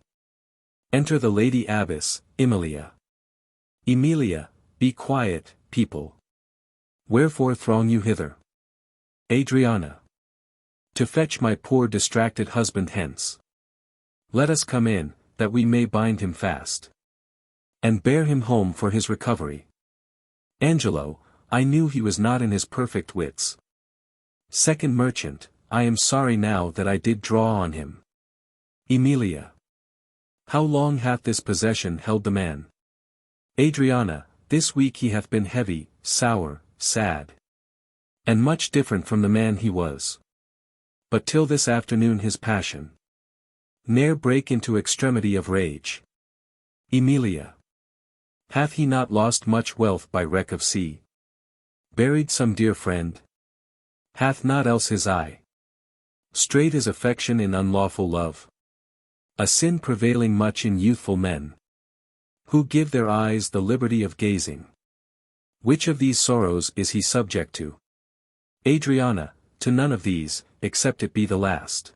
Enter the lady abbess, Emilia. Emilia, be quiet, people. Wherefore throng you hither? Adriana. To fetch my poor distracted husband hence. Let us come in, that we may bind him fast. And bear him home for his recovery. Angelo, I knew he was not in his perfect wits. Second merchant, I am sorry now that I did draw on him. Emilia. How long hath this possession held the man? Adriana, this week he hath been heavy, sour, sad. And much different from the man he was. But till this afternoon his passion ne'er brake into extremity of rage. Emilia. Hath he not lost much wealth by wreck of sea? Buried some dear friend? Hath not else his eye strayed his affection in unlawful love? A sin prevailing much in youthful men, who give their eyes the liberty of gazing. Which of these sorrows is he subject to? Adriana, to none of these, except it be the last.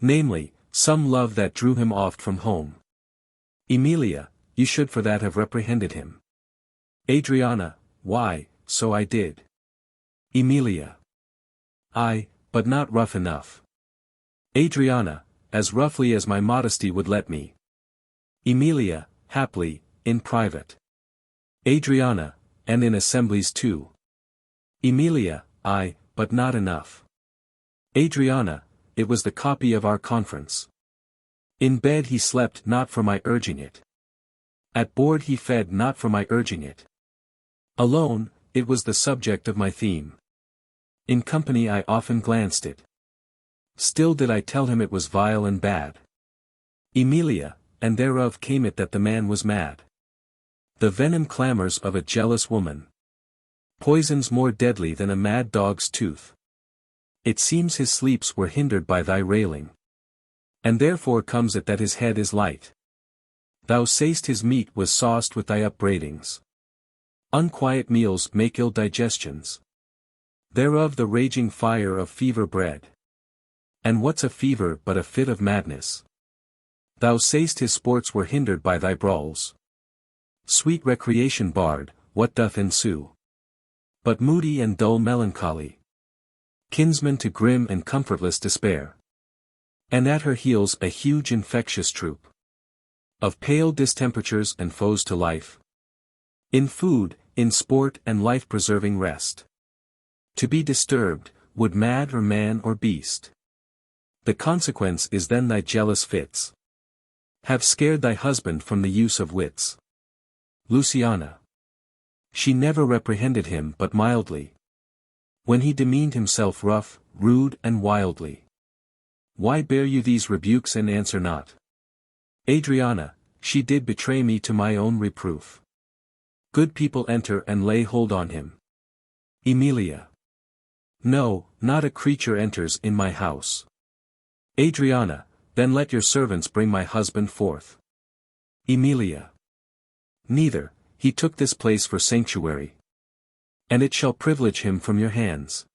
Namely, some love that drew him oft from home. Emilia, you should for that have reprehended him. Adriana, why, so I did. Emilia. I, but not rough enough. Adriana, as roughly as my modesty would let me. Emilia, haply, in private. Adriana, and in assemblies too. Emilia, I, but not enough. Adriana, it was the copy of our conference. In bed he slept not for my urging it. At board he fed not for my urging it. Alone, it was the subject of my theme. In company I often glanced it. Still did I tell him it was vile and bad. Emilia, and thereof came it that the man was mad. The venom clamors of a jealous woman. Poisons more deadly than a mad dog's tooth. It seems his sleeps were hindered by thy railing. And therefore comes it that his head is light. Thou say'st his meat was sauced with thy upbraidings. Unquiet meals make ill digestions. Thereof the raging fire of fever bred. And what's a fever but a fit of madness? Thou say'st his sports were hindered by thy brawls. Sweet recreation barred, what doth ensue? But moody and dull melancholy. Kinsman to grim and comfortless despair. And at her heels a huge infectious troop of pale distemperatures and foes to life. In food, in sport and life-preserving rest. To be disturbed, would mad or man or beast. The consequence is then thy jealous fits have scared thy husband from the use of wits. Luciana. She never reprehended him but mildly. When he demeaned himself rough, rude and wildly. Why bear you these rebukes and answer not? Adriana, she did betray me to my own reproof. Good people enter and lay hold on him. Emilia. No, not a creature enters in my house. Adriana, then let your servants bring my husband forth. Emilia. Neither, he took this place for sanctuary. And it shall privilege him from your hands.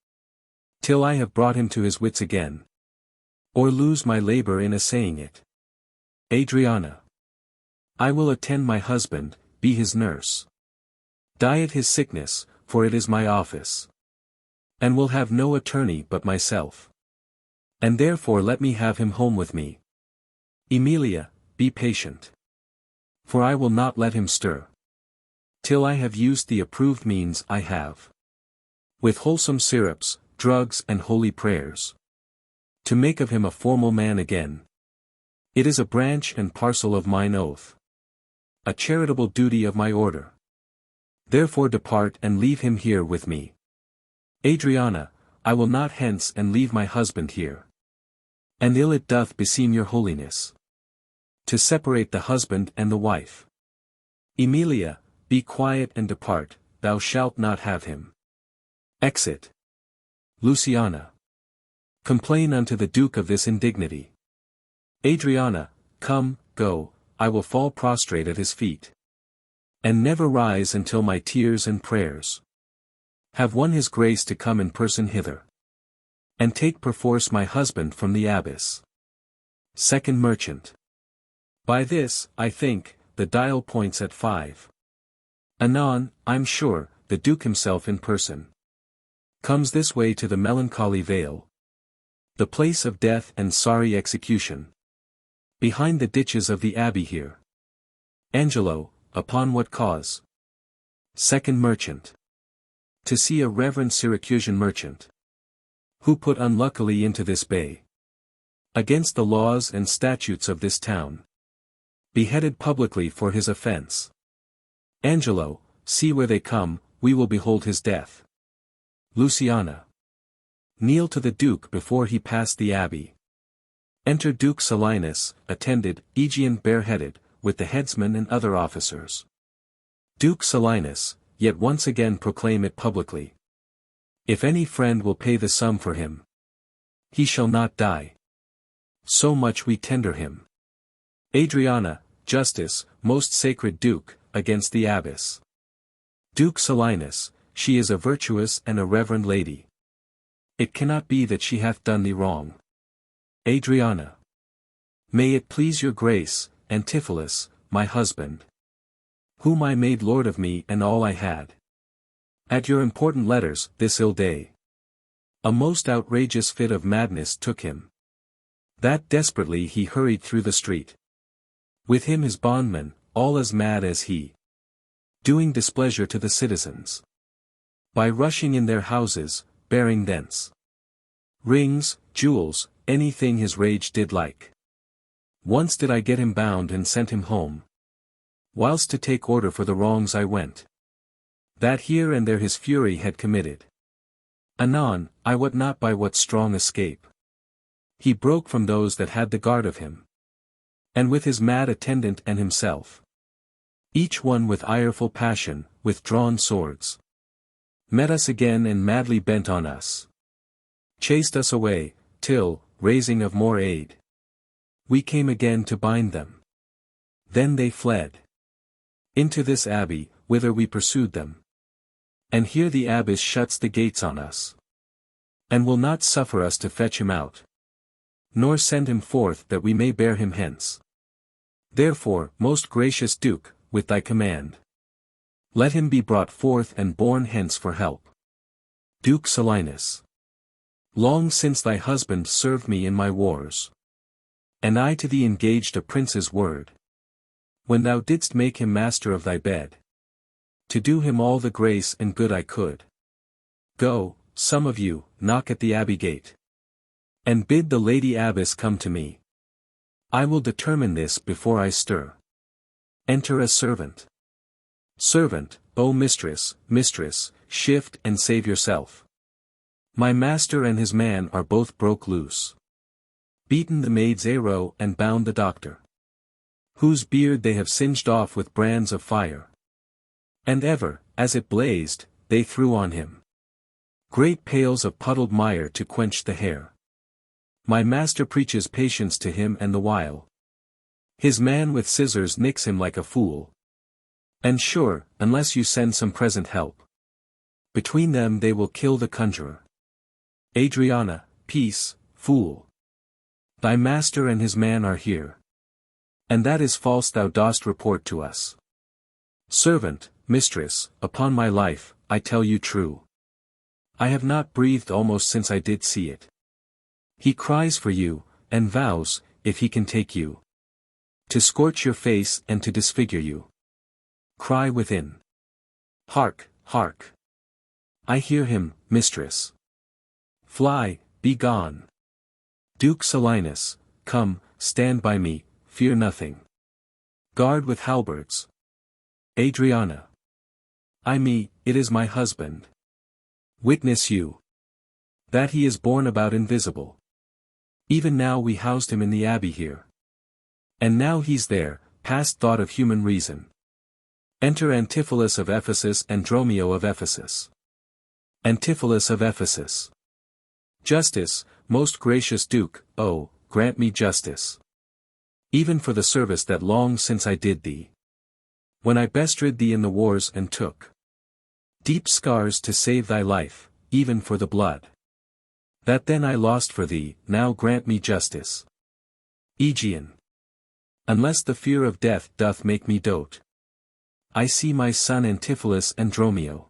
till I have brought him to his wits again. Or lose my labor in assaying it. Adriana. I will attend my husband, be his nurse. Diet his sickness, for it is my office. And will have no attorney but myself. And therefore let me have him home with me. Emilia, be patient. For I will not let him stir. Till I have used the approved means I have. With wholesome syrups, drugs and holy prayers. To make of him a formal man again. It is a branch and parcel of mine oath. A charitable duty of my order. Therefore depart and leave him here with me. Adriana, I will not hence and leave my husband here. And ill it doth beseem your holiness. To separate the husband and the wife. Emilia, be quiet and depart, thou shalt not have him. Exit. Luciana. Complain unto the Duke of this indignity. Adriana, come, go, I will fall prostrate at his feet. And never rise until my tears and prayers have won his grace to come in person hither. And take perforce my husband from the abbess. Second Merchant. By this, I think, the dial points at 5. Anon, I'm sure, the Duke himself in person comes this way to the melancholy vale. The place of death and sorry execution. Behind the ditches of the abbey here. Angelo, upon what cause? Second Merchant. To see a reverend Syracusan merchant. Who put unluckily into this bay. Against the laws and statutes of this town. Beheaded publicly for his offense. Angelo, see where they come, we will behold his death. Luciana. Kneel to the Duke before he pass the abbey. Enter Duke Silenus, attended, Aegean bareheaded, with the headsman and other officers. Duke Silenus, yet once again proclaim it publicly. If any friend will pay the sum for him, he shall not die. So much we tender him. Adriana, justice, most sacred Duke, against the abbess. Duke Silenus, she is a virtuous and a reverend lady. It cannot be that she hath done thee wrong. Adriana. May it please your grace, Antipholus, my husband. Whom I made lord of me and all I had. At your important letters, this ill day. A most outrageous fit of madness took him. That desperately he hurried through the street. With him his bondmen, all as mad as he. Doing displeasure to the citizens. By rushing in their houses, bearing thence rings, jewels, anything his rage did like. Once did I get him bound and sent him home. Whilst to take order for the wrongs I went. That here and there his fury had committed. Anon, I wot not by what strong escape. He broke from those that had the guard of him. And with his mad attendant and himself. Each one with ireful passion, with drawn swords. Met us again and madly bent on us. Chased us away, till, raising of more aid. We came again to bind them. Then they fled. Into this abbey, whither we pursued them. And here the abbess shuts the gates on us. And will not suffer us to fetch him out. Nor send him forth that we may bear him hence. Therefore, most gracious Duke, with thy command. Let him be brought forth and borne hence for help. Duke Silenus. Long since thy husband served me in my wars. And I to thee engaged a prince's word. When thou didst make him master of thy bed. To do him all the grace and good I could. Go, some of you, knock at the abbey gate. And bid the lady abbess come to me. I will determine this before I stir. Enter a servant. Servant, O mistress, mistress, shift and save yourself. My master and his man are both broke loose. Beaten the maid's arrow and bound the doctor. Whose beard they have singed off with brands of fire. And ever, as it blazed, they threw on him great pails of puddled mire to quench the hair. My master preaches patience to him and the while. His man with scissors nicks him like a fool. And sure, unless you send some present help. Between them they will kill the conjurer. Adriana, peace, fool. Thy master and his man are here. And that is false thou dost report to us. Servant, mistress, upon my life, I tell you true. I have not breathed almost since I did see it. He cries for you, and vows, if he can take you, to scorch your face and to disfigure you. Cry within. Hark, hark. I hear him, mistress. Fly, be gone. Duke Silenus, come, stand by me, fear nothing. Guard with halberds. Adriana. It is my husband. Witness you. That he is borne about invisible. Even now we housed him in the abbey here. And now he's there, past thought of human reason. Enter Antipholus of Ephesus and Dromio of Ephesus. Antipholus of Ephesus. Justice, most gracious Duke, oh, grant me justice. Even for the service that long since I did thee. When I bestrid thee in the wars and took deep scars to save thy life, even for the blood that then I lost for thee, now grant me justice. Aegean. Unless the fear of death doth make me dote, I see my son Antipholus and Dromio.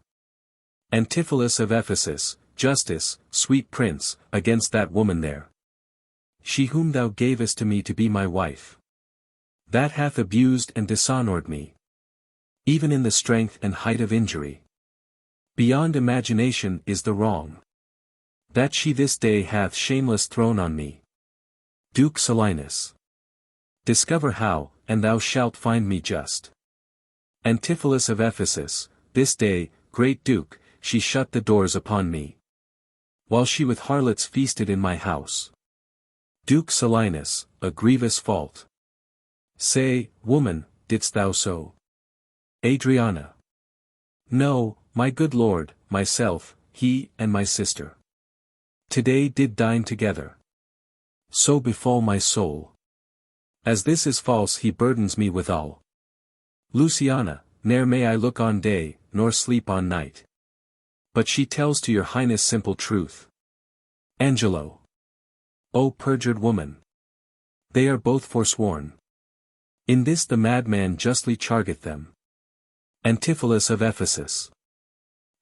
Antipholus of Ephesus, justice, sweet prince, against that woman there. She whom thou gavest to me to be my wife. That hath abused and dishonoured me. Even in the strength and height of injury. Beyond imagination is the wrong. That she this day hath shameless thrown on me. Duke Silenus. Discover how, and thou shalt find me just. Antipholus of Ephesus, this day, great Duke, she shut the doors upon me. While she with harlots feasted in my house. Duke Silenus, a grievous fault. Say, woman, didst thou so? Adriana. No, my good lord, myself, he, and my sister. Today did dine together. So befall my soul. As this is false he burdens me withal. Luciana, ne'er may I look on day, nor sleep on night. But she tells to your highness simple truth. Angelo. O perjured woman! They are both forsworn. In this the madman justly chargeth them. Antipholus of Ephesus.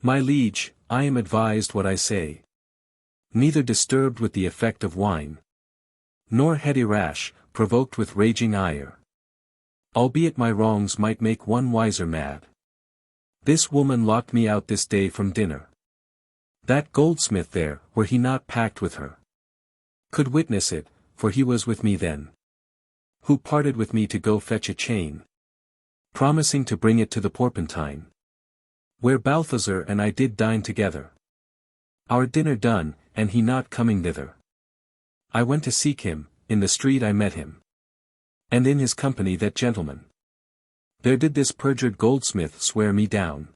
My liege, I am advised what I say. Neither disturbed with the effect of wine. Nor heady rash, provoked with raging ire. Albeit my wrongs might make one wiser mad. This woman locked me out this day from dinner. That goldsmith there, were he not packed with her, could witness it, for he was with me then. Who parted with me to go fetch a chain, promising to bring it to the Porpentine, where Balthazar and I did dine together. Our dinner done, and he not coming thither, I went to seek him, in the street I met him. And in his company that gentleman. There did this perjured goldsmith swear me down,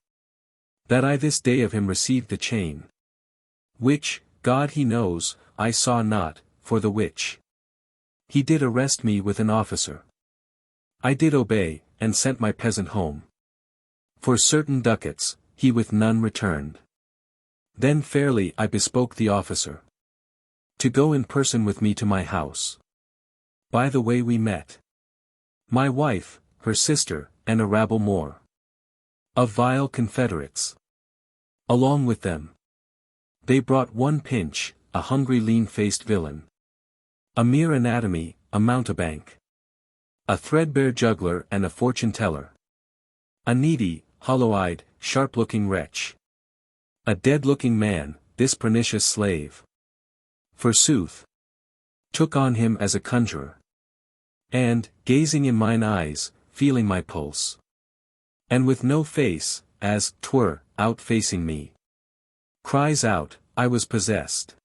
that I this day of him received the chain. Which, God he knows, I saw not, for the which he did arrest me with an officer. I did obey, and sent my peasant home. For certain ducats, he with none returned. Then fairly I bespoke the officer to go in person with me to my house. By the way we met my wife, her sister, and a rabble more of vile confederates. Along with them they brought one pinch, a hungry lean-faced villain, a mere anatomy, a mountebank, a threadbare juggler and a fortune-teller, a needy, hollow-eyed, sharp-looking wretch, a dead-looking man, this pernicious slave, forsooth, took on him as a conjurer, and, gazing in mine eyes, feeling my pulse, and with no face, as 'twere, out-facing me, cries out, I was possessed.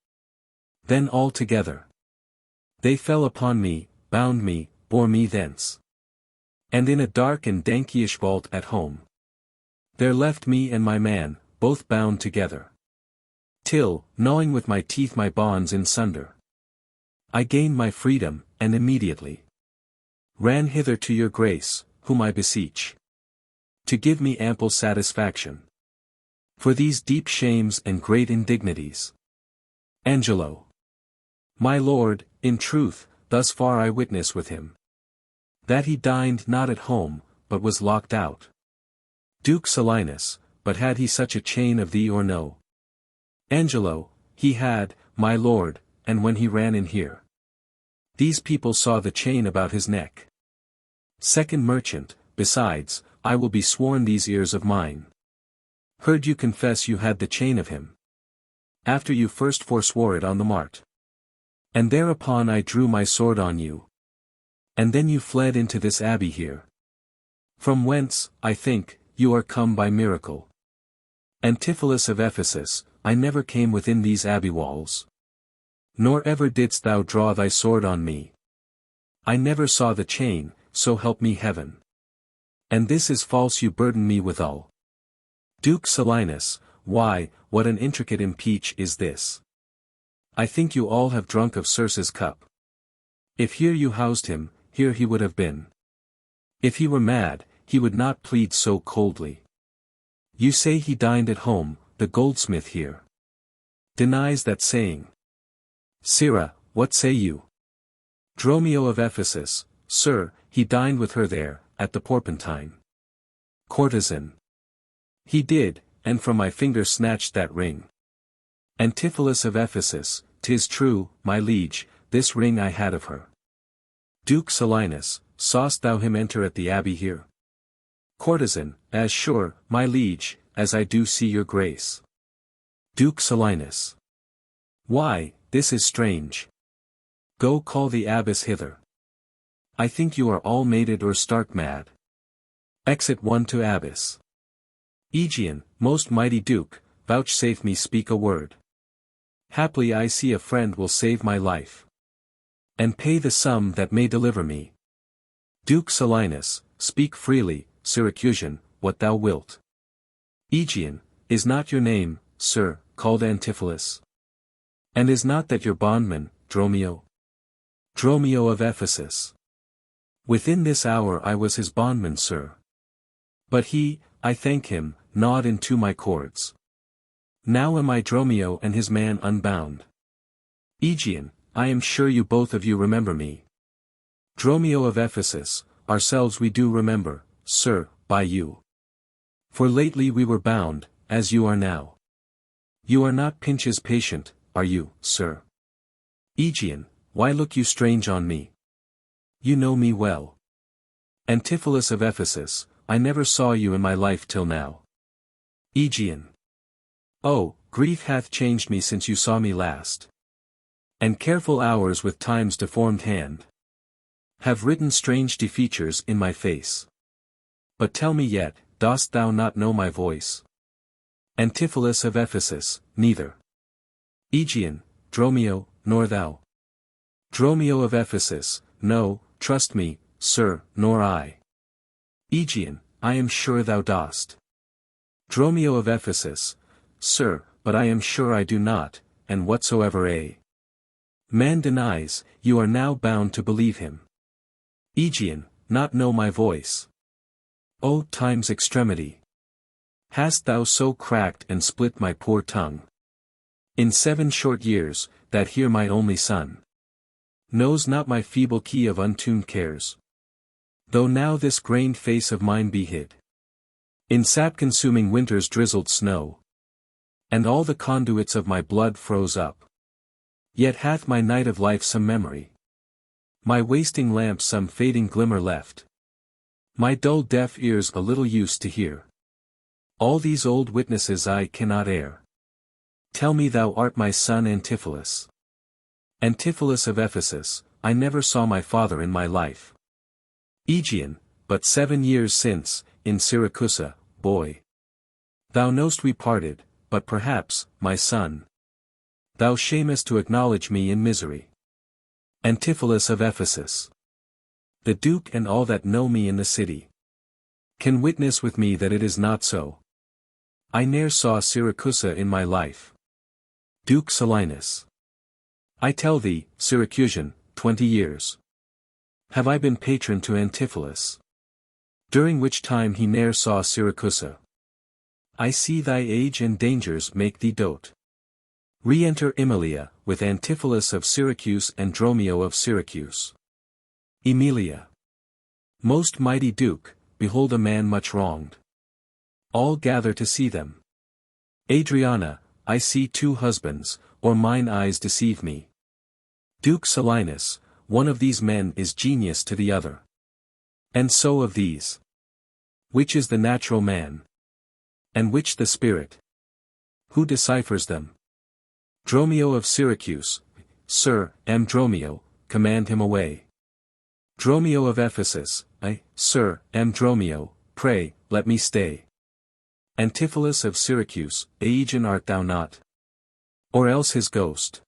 Then all together they fell upon me, bound me, bore me thence. And in a dark and dankyish vault at home there left me and my man, both bound together. Till, gnawing with my teeth my bonds in sunder, I gained my freedom, and immediately ran hither to your grace, whom I beseech to give me ample satisfaction for these deep shames and great indignities. Angelo. My lord, in truth, thus far I witness with him. That he dined not at home, but was locked out. Duke Silenus, but had he such a chain of thee or no? Angelo, he had, my lord, and when he ran in here. These people saw the chain about his neck. Second merchant, besides, I will be sworn these ears of mine. Heard you confess you had the chain of him. After you first forswore it on the mart. And thereupon I drew my sword on you. And then you fled into this abbey here. From whence, I think, you are come by miracle. Antipholus of Ephesus, I never came within these abbey walls. Nor ever didst thou draw thy sword on me. I never saw the chain, so help me heaven. And this is false you burden me withal. Duke Silenus, why, what an intricate impeach is this. I think you all have drunk of Circe's cup. If here you housed him, here he would have been. If he were mad, he would not plead so coldly. You say he dined at home, the goldsmith here denies that saying. Syra, what say you? Dromio of Ephesus, sir, he dined with her there, at the Porpentine. Courtesan. He did, and from my finger snatched that ring. Antipholus of Ephesus, 'tis true, my liege, this ring I had of her. Duke Silenus, saw'st thou him enter at the abbey here? Courtesan, as sure, my liege, as I do see your grace. Duke Silenus. Why, this is strange. Go call the abbess hither. I think you are all mated or stark mad. Exit one to abbess. Aegean, most mighty Duke, vouchsafe me speak a word. Haply I see a friend will save my life. And pay the sum that may deliver me. Duke Silenus, speak freely, Syracusan, what thou wilt. Aegean, is not your name, sir, called Antipholus? And is not that your bondman, Dromio? Dromio of Ephesus. Within this hour I was his bondman, sir. But he, I thank him, gnawed into my cords. Now am I Dromio and his man unbound. Aegean, I am sure you both of you remember me. Dromio of Ephesus, ourselves we do remember, sir, by you. For lately we were bound, as you are now. You are not Pinch's patient, are you, sir? Aegean, why look you strange on me? You know me well. Antipholus of Ephesus, I never saw you in my life till now. Aegean. Oh, grief hath changed me since you saw me last. And careful hours with time's deformed hand have written strange defeatures in my face. But tell me yet, dost thou not know my voice? Antipholus of Ephesus, neither. Aegean, Dromio, nor thou. Dromio of Ephesus, no, trust me, sir, nor I. Aegean, I am sure thou dost. Dromio of Ephesus, sir, but I am sure I do not, and whatsoever a man denies, you are now bound to believe him. Aegean, not know my voice. O time's extremity! Hast thou so cracked and split my poor tongue? In 7 short years, that here my only son knows not my feeble key of untuned cares. Though now this grained face of mine be hid in sap-consuming winter's drizzled snow, and all the conduits of my blood froze up, yet hath my night of life some memory. My wasting lamp some fading glimmer left. My dull deaf ears a little used to hear. All these old witnesses I cannot air. Tell me thou art my son Antipholus. Antipholus of Ephesus, I never saw my father in my life. Aegean, but 7 years since, in Syracusa, boy. Thou know'st we parted, but perhaps, my son, thou shamest to acknowledge me in misery. Antipholus of Ephesus. The Duke and all that know me in the city can witness with me that it is not so. I ne'er saw Syracusa in my life. Duke Silenus. I tell thee, Syracusan, 20 years have I been patron to Antipholus, during which time he ne'er saw Syracusa. I see thy age and dangers make thee dote. Re-enter Emilia, with Antipholus of Syracuse and Dromio of Syracuse. Emilia. Most mighty Duke, behold a man much wronged. All gather to see them. Adriana, I see two husbands, or mine eyes deceive me. Duke Silenus, one of these men is genius to the other. And so of these. Which is the natural man? And which the spirit? Who deciphers them? Dromio of Syracuse, Sir, am Dromio, command him away. Dromio of Ephesus, I, Sir, am Dromio, pray, let me stay. Antipholus of Syracuse, Aegean art thou not? Or else his ghost?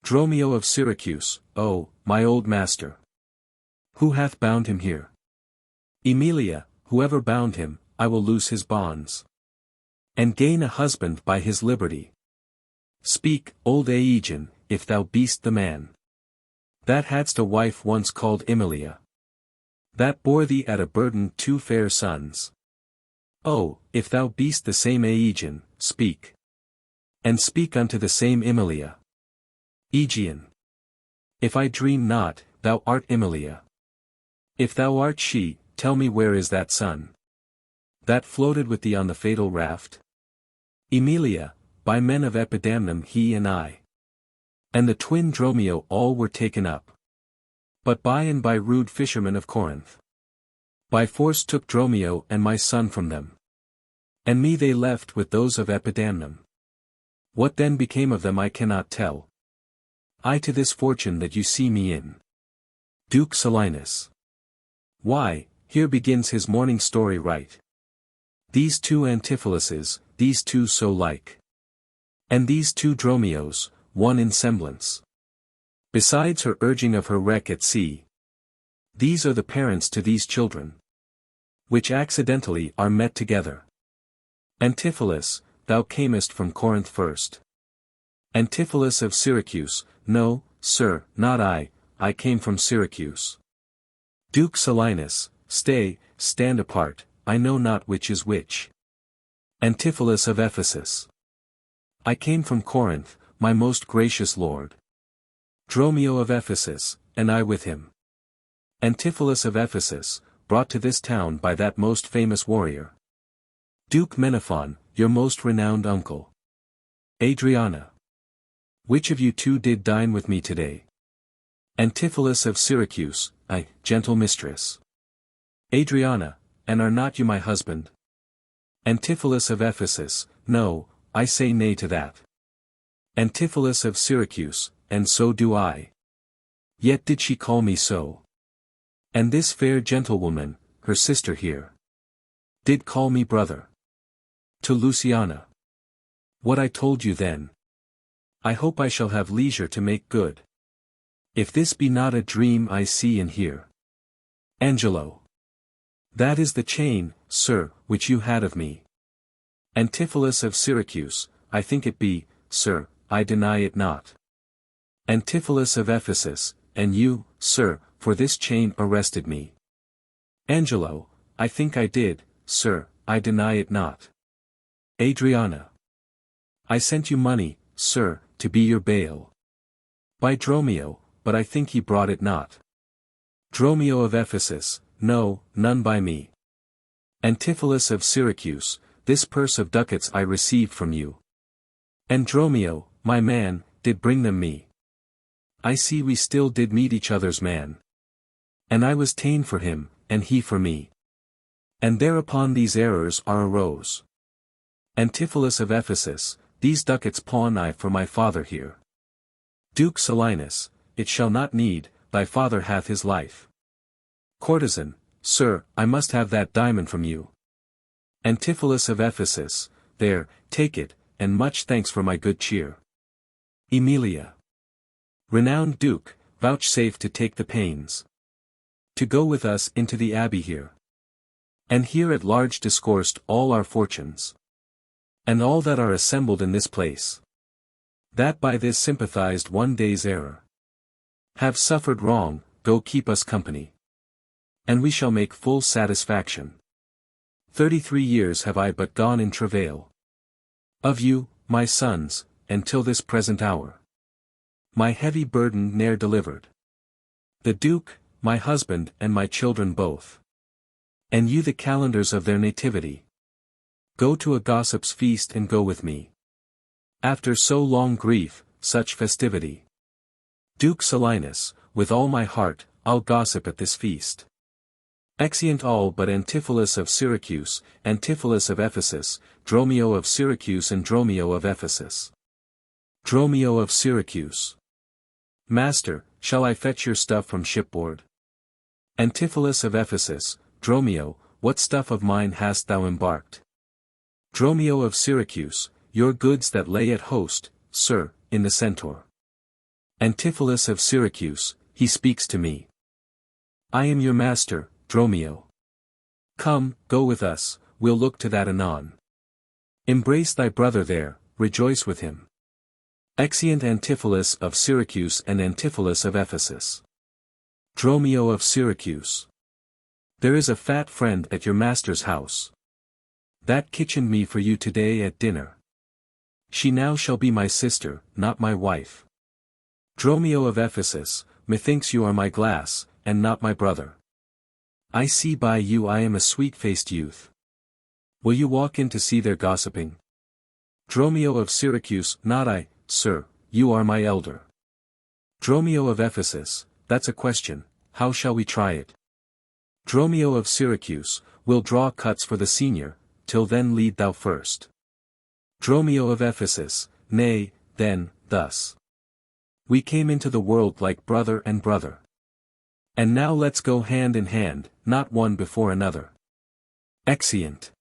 Dromio of Syracuse, oh, my old master. Who hath bound him here? Emilia, whoever bound him, I will loose his bonds. And gain a husband by his liberty. Speak, old Aegean, if thou be'st the man. That hadst a wife once called Emilia. That bore thee at a burden two fair sons. Oh, if thou be'st the same Aegean, speak. And speak unto the same Emilia. Aegean. If I dream not, thou art Emilia. If thou art she, tell me where is that son? That floated with thee on the fatal raft? Emilia, by men of Epidamnum he and I. And the twin Dromio all were taken up. But by and by rude fishermen of Corinth. By force took Dromio and my son from them. And me they left with those of Epidamnum. What then became of them I cannot tell. I to this fortune that you see me in. Duke Silenus. Why, here begins his morning story right. These two Antipholuses, these two so like. And these two Dromios, one in semblance. Besides her urging of her wreck at sea. These are the parents to these children. Which accidentally are met together. Antipholus, thou camest from Corinth first. Antipholus of Syracuse, no, sir, not I came from Syracuse. Duke Silenus, stay, stand apart, I know not which is which. Antipholus of Ephesus. I came from Corinth, my most gracious lord. Dromio of Ephesus, and I with him. Antipholus of Ephesus, brought to this town by that most famous warrior. Duke Menaphon, your most renowned uncle. Adriana. Which of you two did dine with me today? Antipholus of Syracuse, I, gentle mistress. Adriana, and are not you my husband? Antipholus of Ephesus, no, I say nay to that. Antipholus of Syracuse, and so do I. Yet did she call me so. And this fair gentlewoman, her sister here, did call me brother. To Luciana. What I told you then. I hope I shall have leisure to make good. If this be not a dream I see and hear. Angelo. That is the chain, sir, which you had of me. Antipholus of Syracuse, I think it be, sir, I deny it not. Antipholus of Ephesus, and you, sir, for this chain arrested me. Angelo, I think I did, sir, I deny it not. Adriana. I sent you money, sir, to be your bail. By Dromio, but I think he brought it not. Dromio of Ephesus, no, none by me. Antipholus of Syracuse, this purse of ducats I received from you. And Dromio, my man, did bring them me. I see we still did meet each other's man. And I was ta'en for him, and he for me. And thereupon these errors are arose. Antipholus of Ephesus, these ducats pawn I for my father here. Duke Silenus, it shall not need, thy father hath his life. Courtesan, sir, I must have that diamond from you. Antipholus of Ephesus, there, take it, and much thanks for my good cheer. Emilia. Renowned Duke, vouchsafe to take the pains. To go with us into the abbey here. And here at large discoursed all our fortunes. And all that are assembled in this place. That by this sympathized one day's error. Have suffered wrong, go keep us company. And we shall make full satisfaction. 33 years have I but gone in travail. Of you, my sons, and till this present hour. My heavy burden ne'er delivered. The Duke, my husband and my children both. And you the calendars of their nativity. Go to a gossip's feast and go with me. After so long grief, such festivity. Duke Silenus, with all my heart, I'll gossip at this feast. Exeunt all but Antipholus of Syracuse, Antipholus of Ephesus, Dromio of Syracuse and Dromio of Ephesus. Dromio of Syracuse. Master, shall I fetch your stuff from shipboard? Antipholus of Ephesus, Dromio, what stuff of mine hast thou embarked? Dromio of Syracuse, your goods that lay at host, sir, in the Centaur. Antipholus of Syracuse, he speaks to me. I am your master, Dromio. Come, go with us, we'll look to that anon. Embrace thy brother there, rejoice with him. Exeunt Antipholus of Syracuse and Antipholus of Ephesus. Dromio of Syracuse. There is a fat friend at your master's house. That kitchened me for you today at dinner. She now shall be my sister, not my wife. Dromio of Ephesus, methinks you are my glass, and not my brother. I see by you I am a sweet-faced youth. Will you walk in to see their gossiping? Dromio of Syracuse, not I, sir, you are my elder. Dromio of Ephesus, that's a question, how shall we try it? Dromio of Syracuse, we'll draw cuts for the senior, till then lead thou first. Dromio of Ephesus, nay, then, thus. We came into the world like brother and brother. And now let's go hand in hand, not one before another. Exeunt.